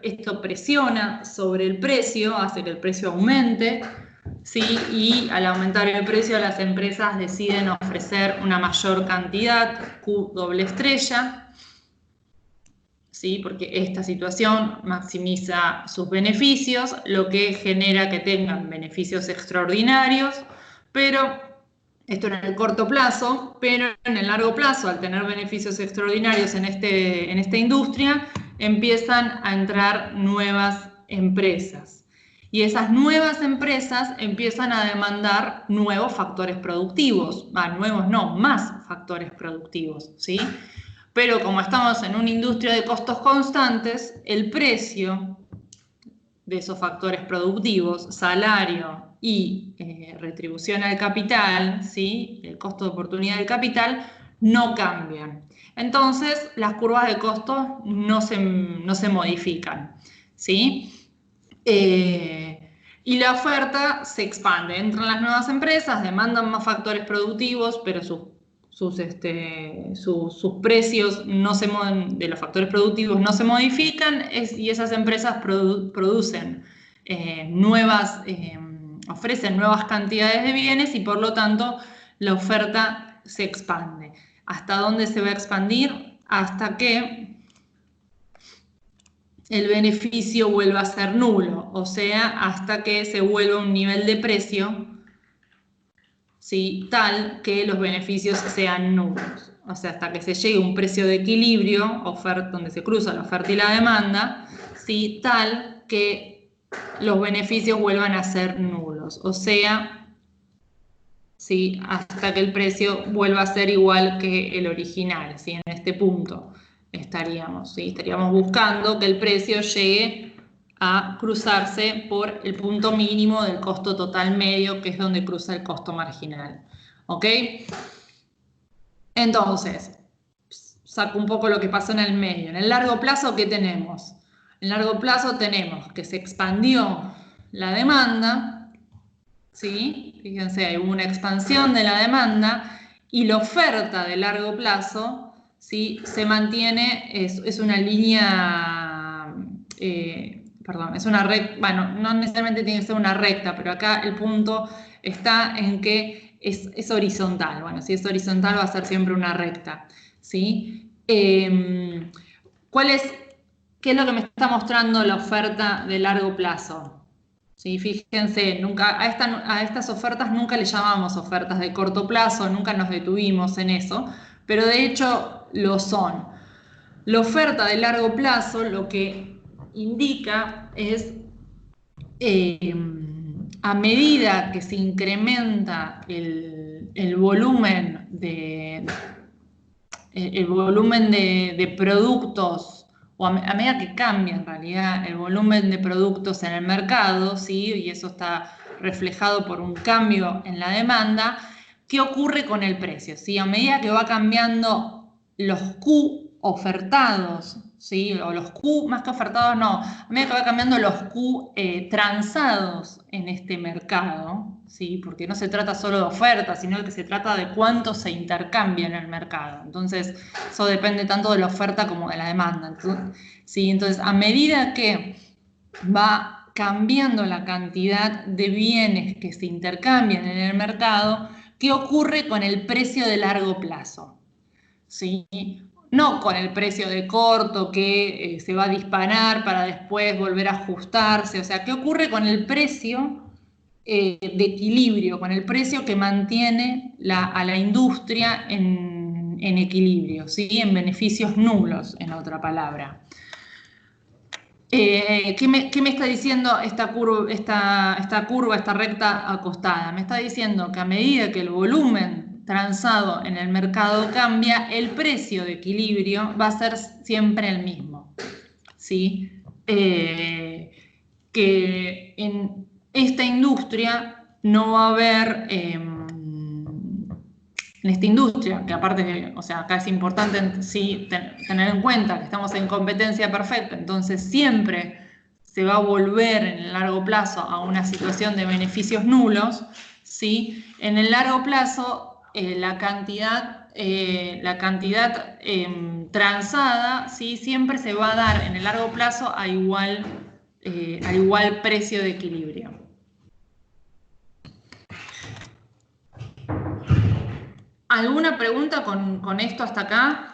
S1: esto presiona sobre el precio, hace que el precio aumente, ¿sí? Y al aumentar el precio, las empresas deciden ofrecer una mayor cantidad, Q doble estrella, ¿sí? Porque esta situación maximiza sus beneficios, lo que genera que tengan beneficios extraordinarios, pero esto en el corto plazo, pero en el largo plazo, al tener beneficios extraordinarios en esta industria, empiezan a entrar nuevas empresas. Y esas nuevas empresas empiezan a demandar nuevos factores productivos. Nuevos no, más factores productivos, ¿sí? Pero como estamos en una industria de costos constantes, el precio de esos factores productivos, salario, y retribución al capital, ¿sí? El costo de oportunidad del capital, no cambian. Entonces, las curvas de costo no se modifican, ¿sí? Y la oferta se expande. Entran las nuevas empresas, demandan más factores productivos, pero sus precios de los factores productivos no se modifican y esas empresas producen ofrecen nuevas cantidades de bienes y por lo tanto la oferta se expande. ¿Hasta dónde se va a expandir? Hasta que el beneficio vuelva a ser nulo, o sea, hasta que se vuelva un nivel de precio, ¿sí?, tal que los beneficios sean nulos. O sea, hasta que se llegue a un precio de equilibrio, donde se cruza la oferta y la demanda, ¿sí?, tal que los beneficios vuelvan a ser nulos. O sea, ¿sí?, hasta que el precio vuelva a ser igual que el original, ¿sí? En este punto estaríamos, ¿sí? Estaríamos buscando que el precio llegue a cruzarse por el punto mínimo del costo total medio, que es donde cruza el costo marginal. ¿Ok? Entonces, saco un poco lo que pasó en el medio. En el largo plazo, ¿qué tenemos? En el largo plazo tenemos que se expandió la demanda, ¿sí? Fíjense, hubo una expansión de la demanda y la oferta de largo plazo, ¿sí?, se mantiene, es una línea, perdón, es una recta, bueno, no necesariamente tiene que ser una recta, pero acá el punto está en que es horizontal. Bueno, si es horizontal va a ser siempre una recta, ¿sí? ¿Qué es lo que me está mostrando la oferta de largo plazo? Sí, fíjense, a estas ofertas nunca le llamamos ofertas de corto plazo, nunca nos detuvimos en eso, pero de hecho lo son. La oferta de largo plazo lo que indica es, a medida que se incrementa el volumen de productos, o a medida que cambia en realidad el volumen de productos en el mercado, ¿sí?, y eso está reflejado por un cambio en la demanda, ¿qué ocurre con el precio? ¿Sí? A medida que va cambiando los Q ofertados, ¿sí?, o los Q, más que ofertados no, a medida que va cambiando los Q transados en este mercado, ¿sí?, porque no se trata solo de ofertas, sino que se trata de cuánto se intercambia en el mercado. Entonces, eso depende tanto de la oferta como de la demanda. Entonces, a medida que va cambiando la cantidad de bienes que se intercambian en el mercado, ¿qué ocurre con el precio de largo plazo? ¿Sí? No con el precio de corto que se va a disparar para después volver a ajustarse. O sea, ¿qué ocurre con el precio de equilibrio, con el precio que mantiene a la industria en equilibrio, ¿sí?, en beneficios nulos, en otra palabra? ¿Qué me está diciendo esta curva, esta recta acostada? Me está diciendo que a medida que el volumen transado en el mercado cambia, el precio de equilibrio va a ser siempre el mismo, ¿sí? Que en esta industria no va a haber, en esta industria, que aparte, o sea, acá es importante sí, tener en cuenta que estamos en competencia perfecta, entonces siempre se va a volver en el largo plazo a una situación de beneficios nulos, ¿sí? En el largo plazo, la cantidad transada, ¿sí?, siempre se va a dar en el largo plazo al igual precio de equilibrio. ¿Alguna pregunta con esto hasta acá?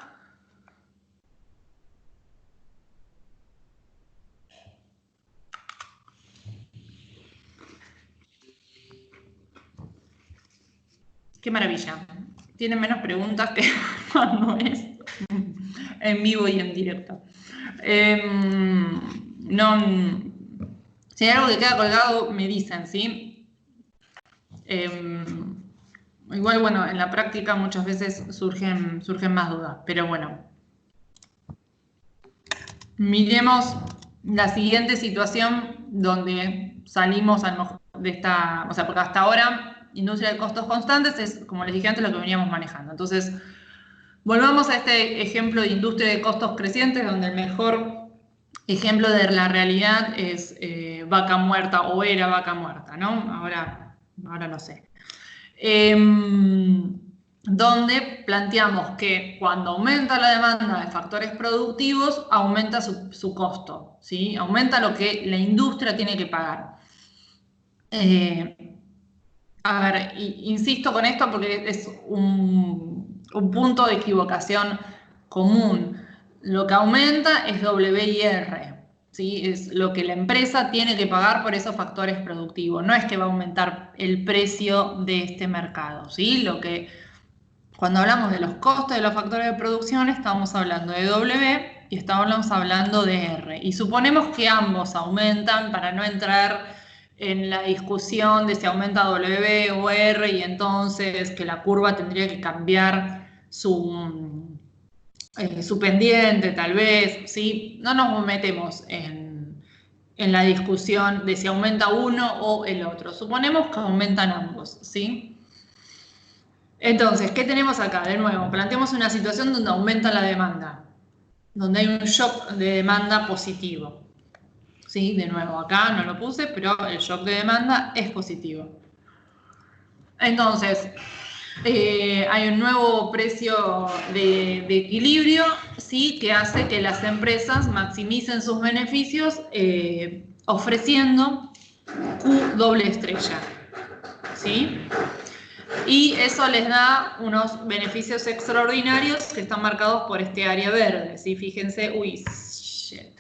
S1: Qué maravilla. Tienen menos preguntas que cuando es en vivo y en directo. Si hay algo que queda colgado, me dicen, ¿sí? Igual, bueno, en la práctica muchas veces surgen más dudas, pero bueno. Miremos la siguiente situación donde salimos a lo mejor o sea, porque hasta ahora industria de costos constantes es, como les dije antes, lo que veníamos manejando. Entonces, volvamos a este ejemplo de industria de costos crecientes, donde el mejor ejemplo de la realidad es vaca muerta, o era vaca muerta, ¿no? Ahora no sé. Donde planteamos que cuando aumenta la demanda de factores productivos, aumenta su costo, ¿sí? Aumenta lo que la industria tiene que pagar. A ver, insisto con esto porque es un punto de equivocación común. Lo que aumenta es W y R, ¿sí? Es lo que la empresa tiene que pagar por esos factores productivos. No es que va a aumentar el precio de este mercado, ¿sí? Cuando hablamos de los costes de los factores de producción, estamos hablando de W y estamos hablando de R. Y suponemos que ambos aumentan para no entrar en la discusión de si aumenta W o R y entonces que la curva tendría que cambiar su pendiente, tal vez, ¿sí? No nos metemos en la discusión de si aumenta uno o el otro. Suponemos que aumentan ambos, ¿sí? Entonces, ¿qué tenemos acá? De nuevo, planteamos una situación donde aumenta la demanda, donde hay un shock de demanda positivo. ¿Sí? De nuevo, acá no lo puse, pero el shock de demanda es positivo. Entonces, hay un nuevo precio de equilibrio, ¿sí? Que hace que las empresas maximicen sus beneficios ofreciendo Q doble estrella, ¿sí? Y eso les da unos beneficios extraordinarios que están marcados por este área verde, ¿sí? Fíjense, uy, shit.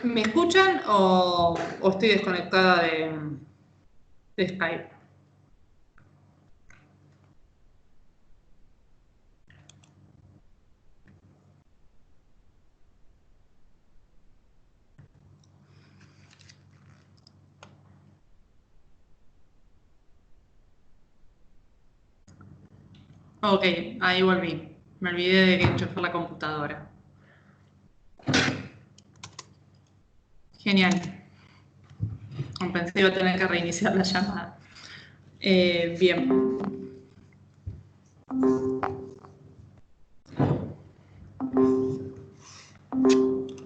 S1: ¿Me escuchan o estoy desconectada de Skype? Ok, ahí volví. Me olvidé de que enchufar la computadora. Genial. Pensé que iba a tener que reiniciar la llamada. Bien.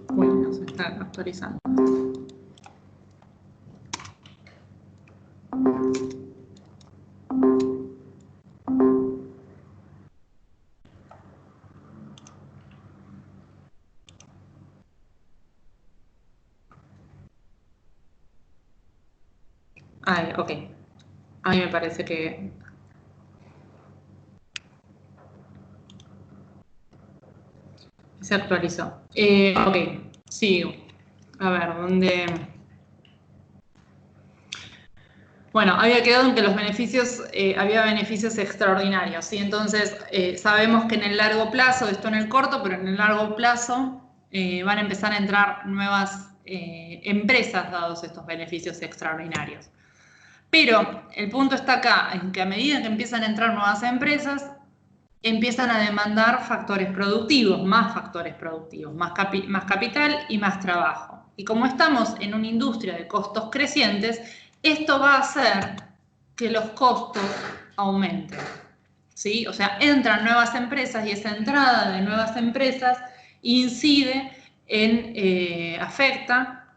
S1: Bueno, se está actualizando. Ay, ok. A mí me parece que se actualizó. Ok, sigo. A ver, ¿dónde? Bueno, había quedado en que los beneficios, había beneficios extraordinarios, ¿sí? Entonces, sabemos que en el largo plazo, esto en el corto, pero en el largo plazo van a empezar a entrar nuevas empresas dados estos beneficios extraordinarios. Pero el punto está acá, en que a medida que empiezan a entrar nuevas empresas, empiezan a demandar factores productivos, más capital y más trabajo. Y como estamos en una industria de costos crecientes, esto va a hacer que los costos aumenten, ¿sí? O sea, entran nuevas empresas y esa entrada de nuevas empresas incide en, afecta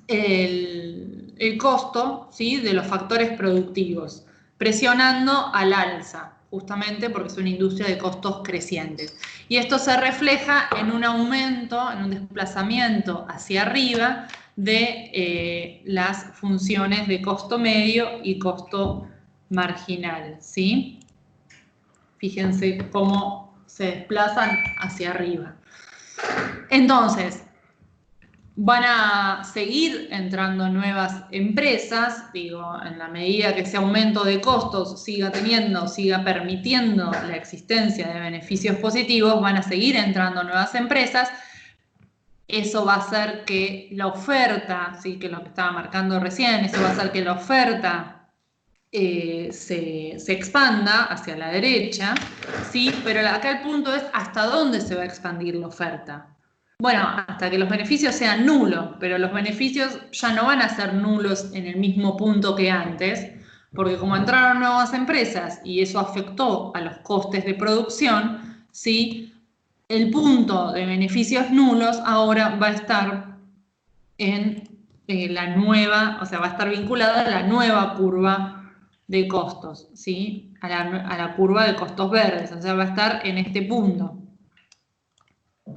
S1: el costo, ¿sí?, de los factores productivos, presionando al alza, justamente porque es una industria de costos crecientes. Y esto se refleja en un aumento, en un desplazamiento hacia arriba de las funciones de costo medio y costo marginal, ¿sí? Fíjense cómo se desplazan hacia arriba. Entonces, van a seguir entrando nuevas empresas, digo, en la medida que ese aumento de costos siga permitiendo la existencia de beneficios positivos, van a seguir entrando nuevas empresas. Eso va a hacer que la oferta, ¿sí?, que es lo que estaba marcando recién, eso va a hacer que la oferta se expanda hacia la derecha, ¿sí? Pero acá el punto es hasta dónde se va a expandir la oferta. Bueno, hasta que los beneficios sean nulos, pero los beneficios ya no van a ser nulos en el mismo punto que antes, porque como entraron nuevas empresas y eso afectó a los costes de producción, ¿sí?, el punto de beneficios nulos ahora va a estar en la nueva, o sea, va a estar vinculada a la nueva curva de costos, ¿sí?, a la curva de costos verdes, o sea, va a estar en este punto,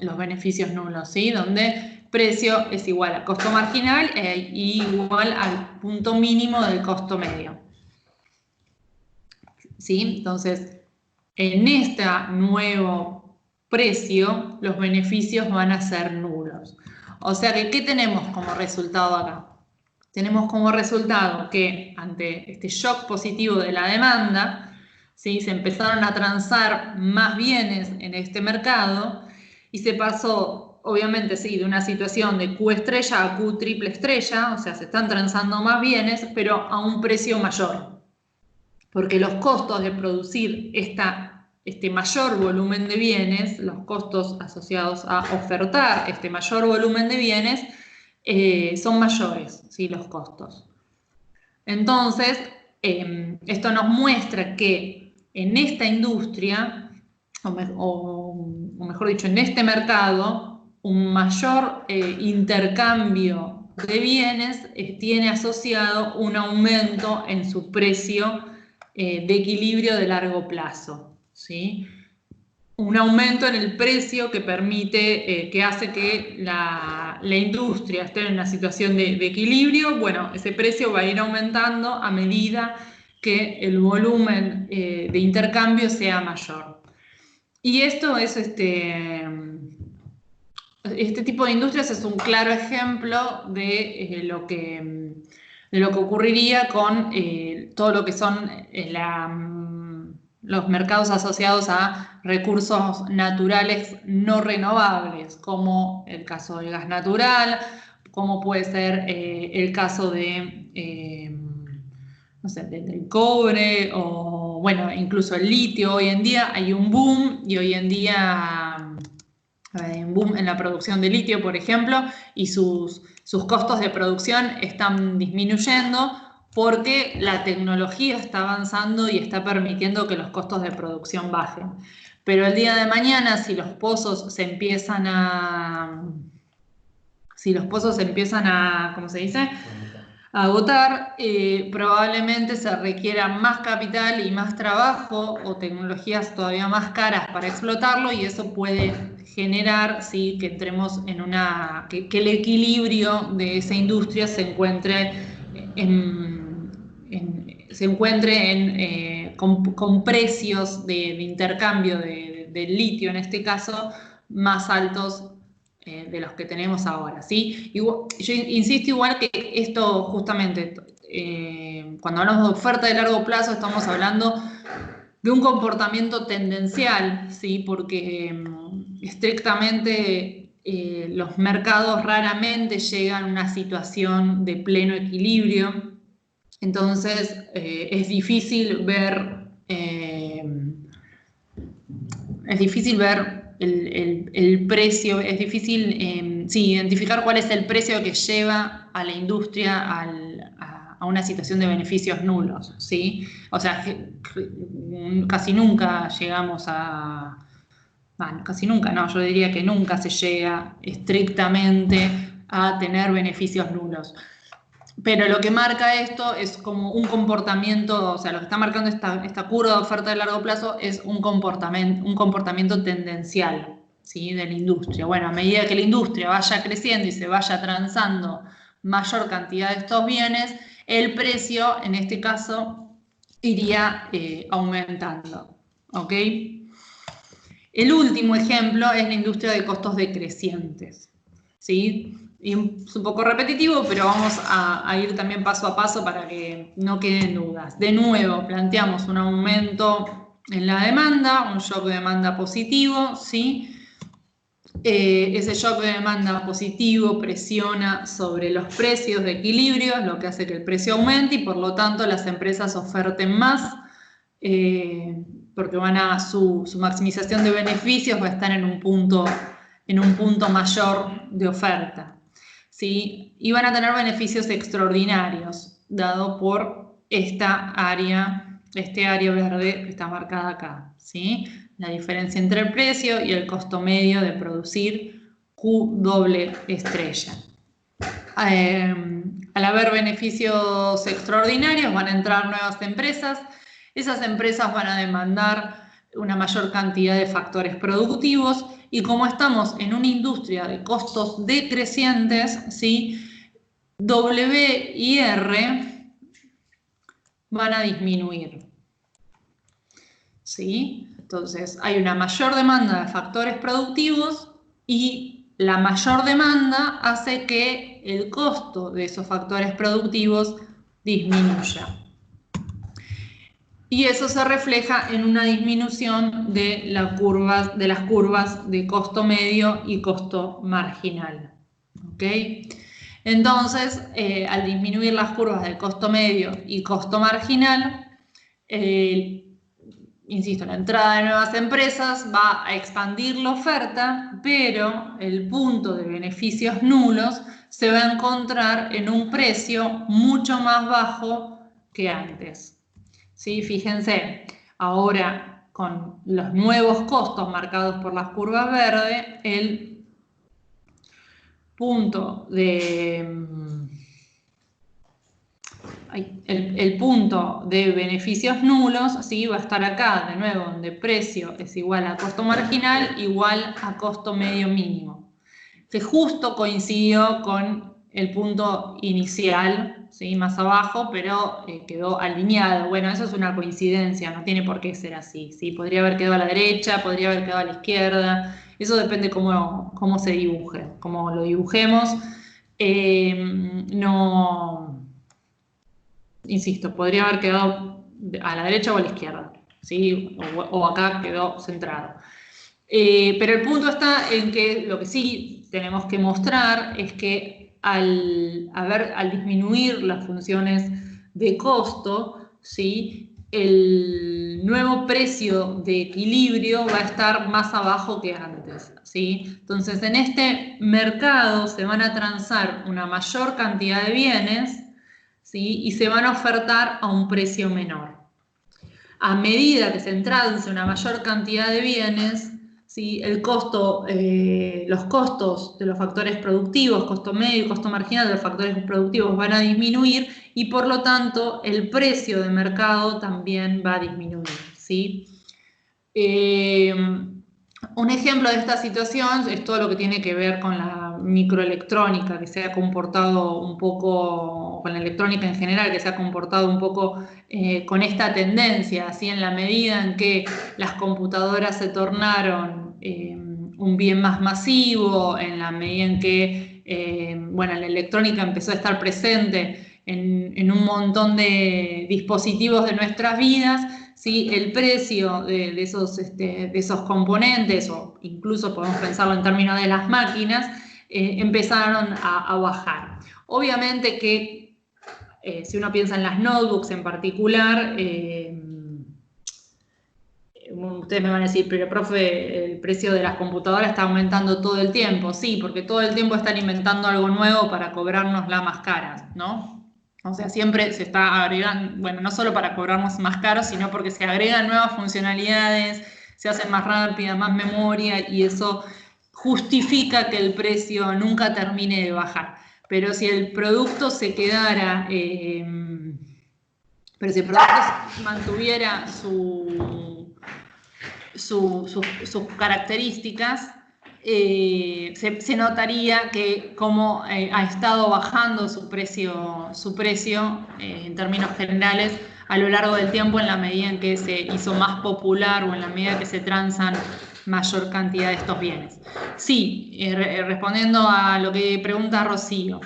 S1: los beneficios nulos, ¿sí?, donde precio es igual a costo marginal y igual al punto mínimo del costo medio, ¿sí? Entonces, en este nuevo precio, los beneficios van a ser nulos. O sea que, ¿qué tenemos como resultado acá? Tenemos como resultado que ante este shock positivo de la demanda, ¿sí?, se empezaron a transar más bienes en este mercado y se pasó, obviamente, sí, de una situación de Q estrella a Q triple estrella, o sea, se están transando más bienes, pero a un precio mayor, porque los costos de producir este mayor volumen de bienes, los costos asociados a ofertar este mayor volumen de bienes, son mayores, ¿sí?, los costos. Entonces, esto nos muestra que en esta industria, o mejor dicho, en este mercado, un mayor intercambio de bienes tiene asociado un aumento en su precio de equilibrio de largo plazo, ¿sí? Un aumento en el precio que permite, que hace que la industria esté en una situación de equilibrio. Bueno, ese precio va a ir aumentando a medida que el volumen de intercambio sea mayor. Y esto es este tipo de industrias es un claro ejemplo de lo que ocurriría con todo lo que son los mercados asociados a recursos naturales no renovables, como el caso del gas natural, como puede ser el caso de, no sé, del cobre o, bueno, incluso el litio. Hoy en día hay un boom y hoy en día hay un boom en la producción de litio, por ejemplo, y sus costos de producción están disminuyendo porque la tecnología está avanzando y está permitiendo que los costos de producción bajen. Pero el día de mañana, si los pozos se empiezan a, ¿cómo se dice?, a agotar, probablemente se requiera más capital y más trabajo o tecnologías todavía más caras para explotarlo, y eso puede generar, ¿sí?, que entremos en que el equilibrio de esa industria se encuentre con precios de intercambio del litio, en este caso, más altos de los que tenemos ahora, ¿sí? Yo insisto igual que esto justamente, cuando hablamos de oferta de largo plazo, estamos hablando de un comportamiento tendencial, ¿sí? Porque estrictamente los mercados raramente llegan a una situación de pleno equilibrio. Entonces es difícil ver el precio, es difícil sí, identificar cuál es el precio que lleva a la industria a una situación de beneficios nulos, ¿sí? O sea, casi nunca llegamos a... Bueno, casi nunca, no, yo diría que nunca se llega estrictamente a tener beneficios nulos. Pero lo que marca esto es como un comportamiento, o sea, lo que está marcando esta curva de oferta de largo plazo es un comportamiento tendencial, ¿sí? De la industria. Bueno, a medida que la industria vaya creciendo y se vaya transando mayor cantidad de estos bienes, el precio, en este caso, iría aumentando, ¿ok? El último ejemplo es la industria de costos decrecientes, ¿sí? Y es un poco repetitivo, pero vamos a ir también paso a paso para que no queden dudas. De nuevo, planteamos un aumento en la demanda, un shock de demanda positivo, ¿sí? Ese shock de demanda positivo presiona sobre los precios de equilibrio, lo que hace que el precio aumente y por lo tanto las empresas oferten más, porque su maximización de beneficios va a estar en un punto mayor de oferta, ¿sí? Y van a tener beneficios extraordinarios, dado por este área verde que está marcada acá, ¿sí? La diferencia entre el precio y el costo medio de producir Q doble estrella. Al haber beneficios extraordinarios van a entrar nuevas empresas. Esas empresas van a demandar una mayor cantidad de factores productivos y como estamos en una industria de costos decrecientes, ¿sí? W y R van a disminuir, ¿sí? Entonces hay una mayor demanda de factores productivos y la mayor demanda hace que el costo de esos factores productivos disminuya. Y eso se refleja en una disminución de las curvas de costo medio y costo marginal, ¿ok? Entonces, al disminuir las curvas de costo medio y costo marginal, insisto, la entrada de nuevas empresas va a expandir la oferta, pero el punto de beneficios nulos se va a encontrar en un precio mucho más bajo que antes. ¿Sí? Fíjense, ahora con los nuevos costos marcados por las curvas verdes, el punto de beneficios nulos, ¿sí? Va a estar acá, de nuevo, donde precio es igual a costo marginal, igual a costo medio mínimo, que justo coincidió con el punto inicial, ¿sí? Más abajo, pero quedó alineado. Bueno, eso es una coincidencia, no tiene por qué ser así, ¿sí? Podría haber quedado a la derecha, podría haber quedado a la izquierda, eso depende cómo se dibuje, cómo lo dibujemos. Insisto, podría haber quedado a la derecha o a la izquierda, ¿sí? O acá quedó centrado. Pero el punto está en que lo que sí tenemos que mostrar es que al disminuir las funciones de costo, ¿sí? El nuevo precio de equilibrio va a estar más abajo que antes, ¿sí? Entonces, en este mercado se van a transar una mayor cantidad de bienes, ¿sí? Y se van a ofertar a un precio menor. A medida que se trance una mayor cantidad de bienes, ¿sí? Los costos de los factores productivos, costo medio y costo marginal de los factores productivos van a disminuir y por lo tanto el precio de mercado también va a disminuir, ¿sí? Un ejemplo de esta situación es todo lo que tiene que ver con la microelectrónica, que se ha comportado un poco, con la electrónica en general, que se ha comportado un poco con esta tendencia, así en la medida en que las computadoras se tornaron un bien más masivo, en la medida en que bueno, la electrónica empezó a estar presente en un montón de dispositivos de nuestras vidas, ¿sí? El precio de esos componentes, o incluso podemos pensarlo en términos de las máquinas, empezaron a bajar. Obviamente que si uno piensa en las notebooks en particular, ustedes me van a decir, pero profe, el precio de las computadoras está aumentando todo el tiempo. Sí, porque todo el tiempo están inventando algo nuevo para cobrarnos las más caras, ¿no? O sea, siempre se está agregando, bueno, no solo para cobrarnos más caros, sino porque se agregan nuevas funcionalidades, se hace más rápida, más memoria, y eso justifica que el precio nunca termine de bajar. Pero si el producto se quedara... pero si el producto mantuviera sus características, se notaría que como ha estado bajando su precio en términos generales a lo largo del tiempo, en la medida en que se hizo más popular o en la medida que se transan mayor cantidad de estos bienes. Sí, respondiendo a lo que pregunta Rocío,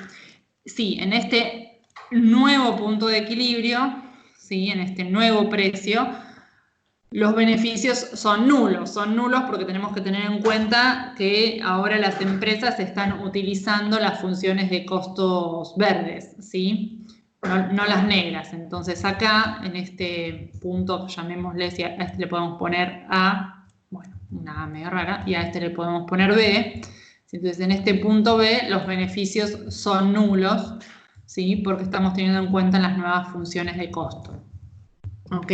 S1: sí, en este nuevo punto de equilibrio, ¿sí? En este nuevo precio, los beneficios son nulos porque tenemos que tener en cuenta que ahora las empresas están utilizando las funciones de costos verdes, ¿sí? No las negras. Entonces acá, en este punto, llamémosle, si a este le podemos poner A, bueno, una A medio rara, y a este le podemos poner B. Entonces en este punto B los beneficios son nulos, ¿sí? Porque estamos teniendo en cuenta las nuevas funciones de costo. ¿Ok?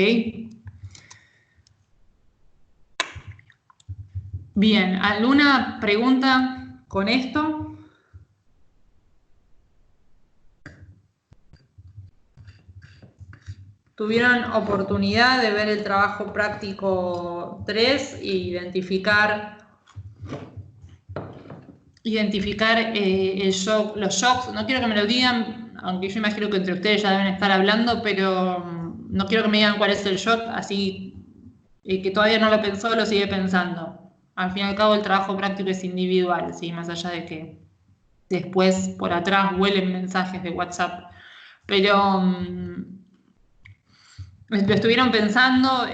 S1: Bien, ¿alguna pregunta con esto? ¿Tuvieron oportunidad de ver el trabajo práctico 3 e identificar los shocks? No quiero que me lo digan, aunque yo imagino que entre ustedes ya deben estar hablando, pero no quiero que me digan cuál es el shock, así que todavía no lo pensó, lo sigue pensando. Al fin y al cabo el trabajo práctico es individual, ¿sí? Más allá de que después por atrás vuelen mensajes de WhatsApp. Pero lo estuvieron pensando,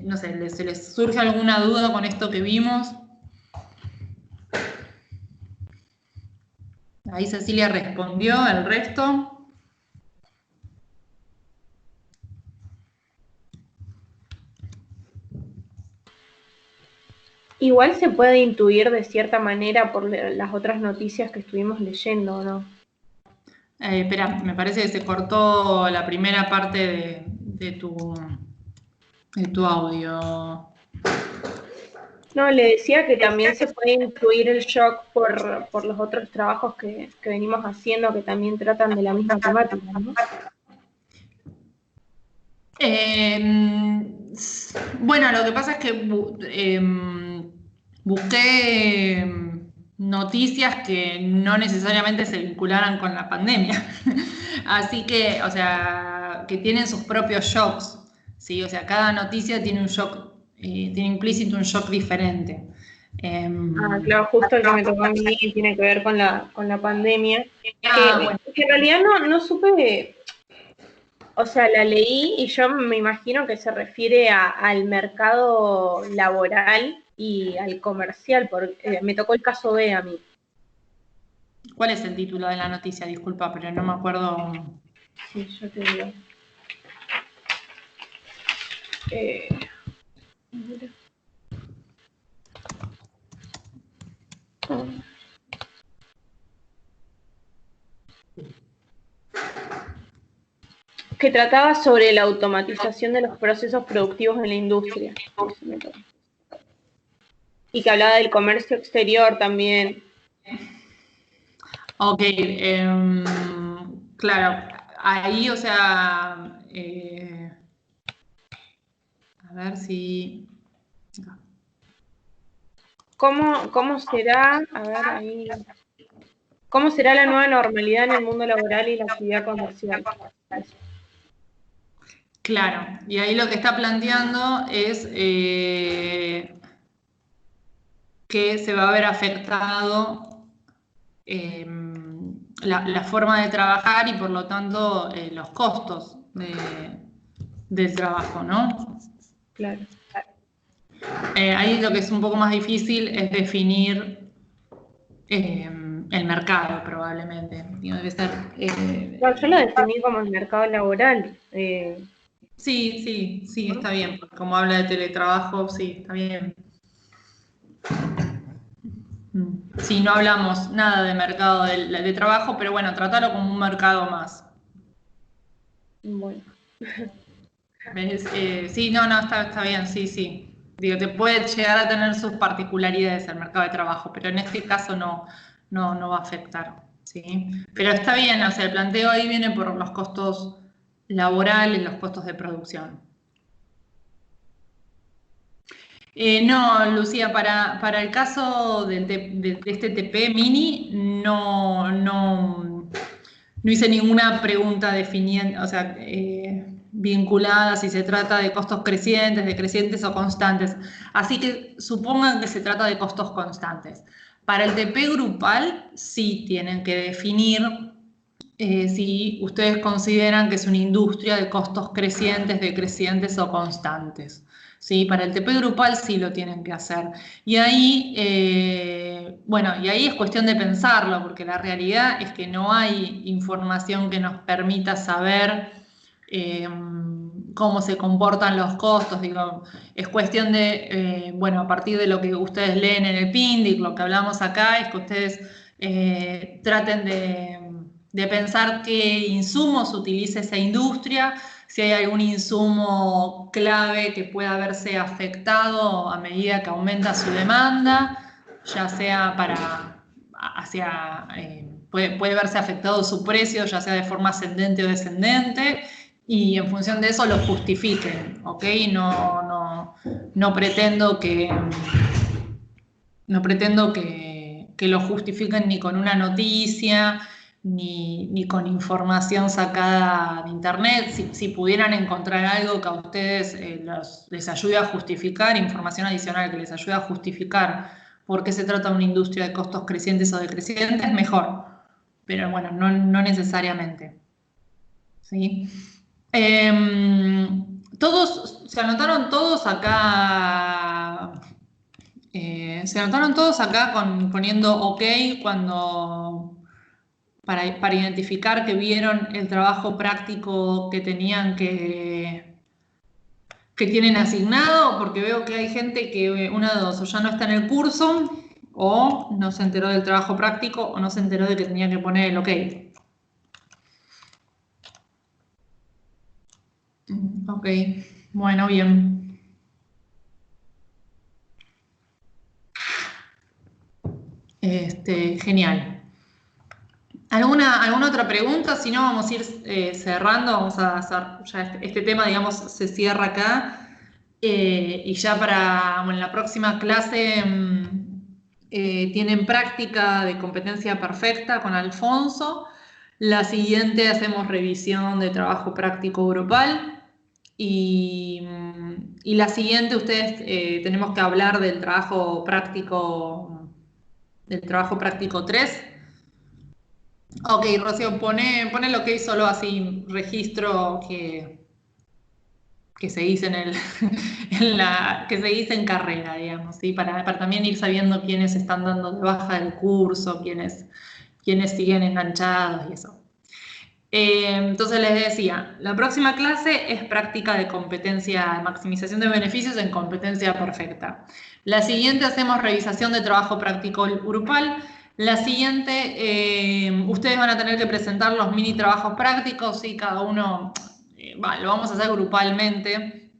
S1: no sé, ¿se les surge alguna duda con esto que vimos? Ahí Cecilia respondió, el resto.
S2: Igual se puede intuir de cierta manera por las otras noticias que estuvimos leyendo, ¿no?
S1: Espera, me parece que se cortó la primera parte de tu audio.
S2: No, le decía que también se puede intuir el shock por los otros trabajos que venimos haciendo que también tratan de la misma temática, ¿no?
S1: Bueno, lo que pasa es que busqué noticias que no necesariamente se vincularan con la pandemia. Así que, o sea, que tienen sus propios shocks, ¿sí? O sea, cada noticia tiene un shock, tiene implícito un shock diferente.
S2: Claro, justo el que me tocó a mí tiene que ver con la pandemia.
S1: Bueno.
S2: Que en realidad no supe, o sea, la leí y yo me imagino que se refiere al mercado laboral y al comercial, porque me tocó el caso B a mí.
S1: ¿Cuál es el título de la noticia? Disculpa, pero no me acuerdo.
S2: Sí, yo te digo. Que trataba sobre la automatización de los procesos productivos en la industria. Y que hablaba del comercio exterior también.
S1: Ok, claro, ahí, o sea, a ver si...
S2: ¿Cómo será? A ver, ahí. ¿Cómo será la nueva normalidad en el mundo laboral y la actividad comercial?
S1: Claro, y ahí lo que está planteando es que se va a ver afectado la forma de trabajar y por lo tanto los costos del trabajo, ¿no?
S2: Claro.
S1: Ahí lo que es un poco más difícil es definir el mercado, probablemente. Debe ser,
S2: Bueno, yo lo definí como el mercado laboral.
S1: Sí, está bien. Como habla de teletrabajo, sí, está bien. Sí, no hablamos nada de mercado de trabajo, pero bueno, tratalo como un mercado más.
S2: Bueno,
S1: Sí, no, está bien, sí. Digo, te puede llegar a tener sus particularidades el mercado de trabajo, pero en este caso no va a afectar, ¿sí? Pero está bien, o sea, el planteo ahí viene por los costos laborales, los costos de producción. No, Lucía, para el caso de este TP mini, no hice ninguna pregunta definiendo, o sea, vinculada si se trata de costos crecientes, decrecientes o constantes. Así que supongan que se trata de costos constantes. Para el TP grupal, sí tienen que definir si ustedes consideran que es una industria de costos crecientes, decrecientes o constantes. ¿Sí? Para el TP grupal sí lo tienen que hacer. Y ahí, y ahí es cuestión de pensarlo, porque la realidad es que no hay información que nos permita saber cómo se comportan los costos. Digo, es cuestión de, a partir de lo que ustedes leen en el PINDIC, lo que hablamos acá, es que ustedes traten de pensar qué insumos utiliza esa industria, si hay algún insumo clave que pueda verse afectado a medida que aumenta su demanda, ya sea puede verse afectado su precio, ya sea de forma ascendente o descendente, y en función de eso lo justifiquen, ¿ok? No pretendo que lo justifiquen ni con una noticia, ni con información sacada de internet. Si pudieran encontrar algo que a ustedes les ayude a justificar, información adicional que les ayude a justificar por qué se trata de una industria de costos crecientes o decrecientes, mejor. Pero bueno, no necesariamente. ¿Sí? Se anotaron todos acá. Se anotaron todos acá poniendo OK para identificar que vieron el trabajo práctico que que tienen asignado, porque veo que hay gente que una de dos, o ya no está en el curso, o no se enteró del trabajo práctico, o no se enteró de que tenía que poner el OK. OK, bueno, bien. Genial. ¿Alguna otra pregunta? Si no, vamos a ir cerrando. Vamos a hacer, ya este tema, digamos, se cierra acá. Y ya en la próxima clase tienen práctica de competencia perfecta con Alfonso. La siguiente hacemos revisión de trabajo práctico grupal. Y la siguiente, ustedes tenemos que hablar del trabajo práctico 3. Ok, Rocío, pone lo que solo así, registro que se dice que se dice en carrera, digamos, ¿sí? Para también ir sabiendo quiénes están dando de baja del curso, quiénes siguen enganchados y eso. Entonces les decía, la próxima clase es práctica de competencia, maximización de beneficios en competencia perfecta. La siguiente hacemos revisación de trabajo práctico grupal. La siguiente, ustedes van a tener que presentar los mini trabajos prácticos y cada uno, lo vamos a hacer grupalmente.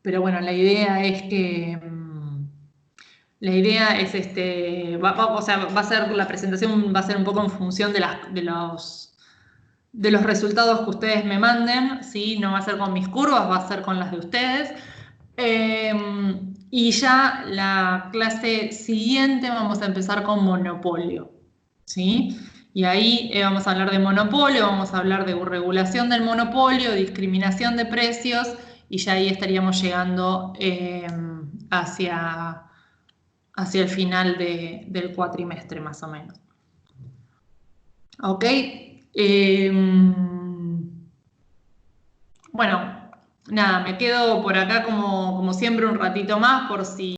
S1: Pero bueno, la idea es que... La idea es, o sea, va a ser la presentación, va a ser un poco en función de los resultados que ustedes me manden, ¿sí? No va a ser con mis curvas, va a ser con las de ustedes. Y ya la clase siguiente vamos a empezar con monopolio, ¿sí? Y ahí vamos a hablar de monopolio, vamos a hablar de regulación del monopolio, discriminación de precios, y ya ahí estaríamos llegando hacia el final del cuatrimestre, más o menos. ¿Ok? Bueno, nada, me quedo por acá como siempre un ratito más por si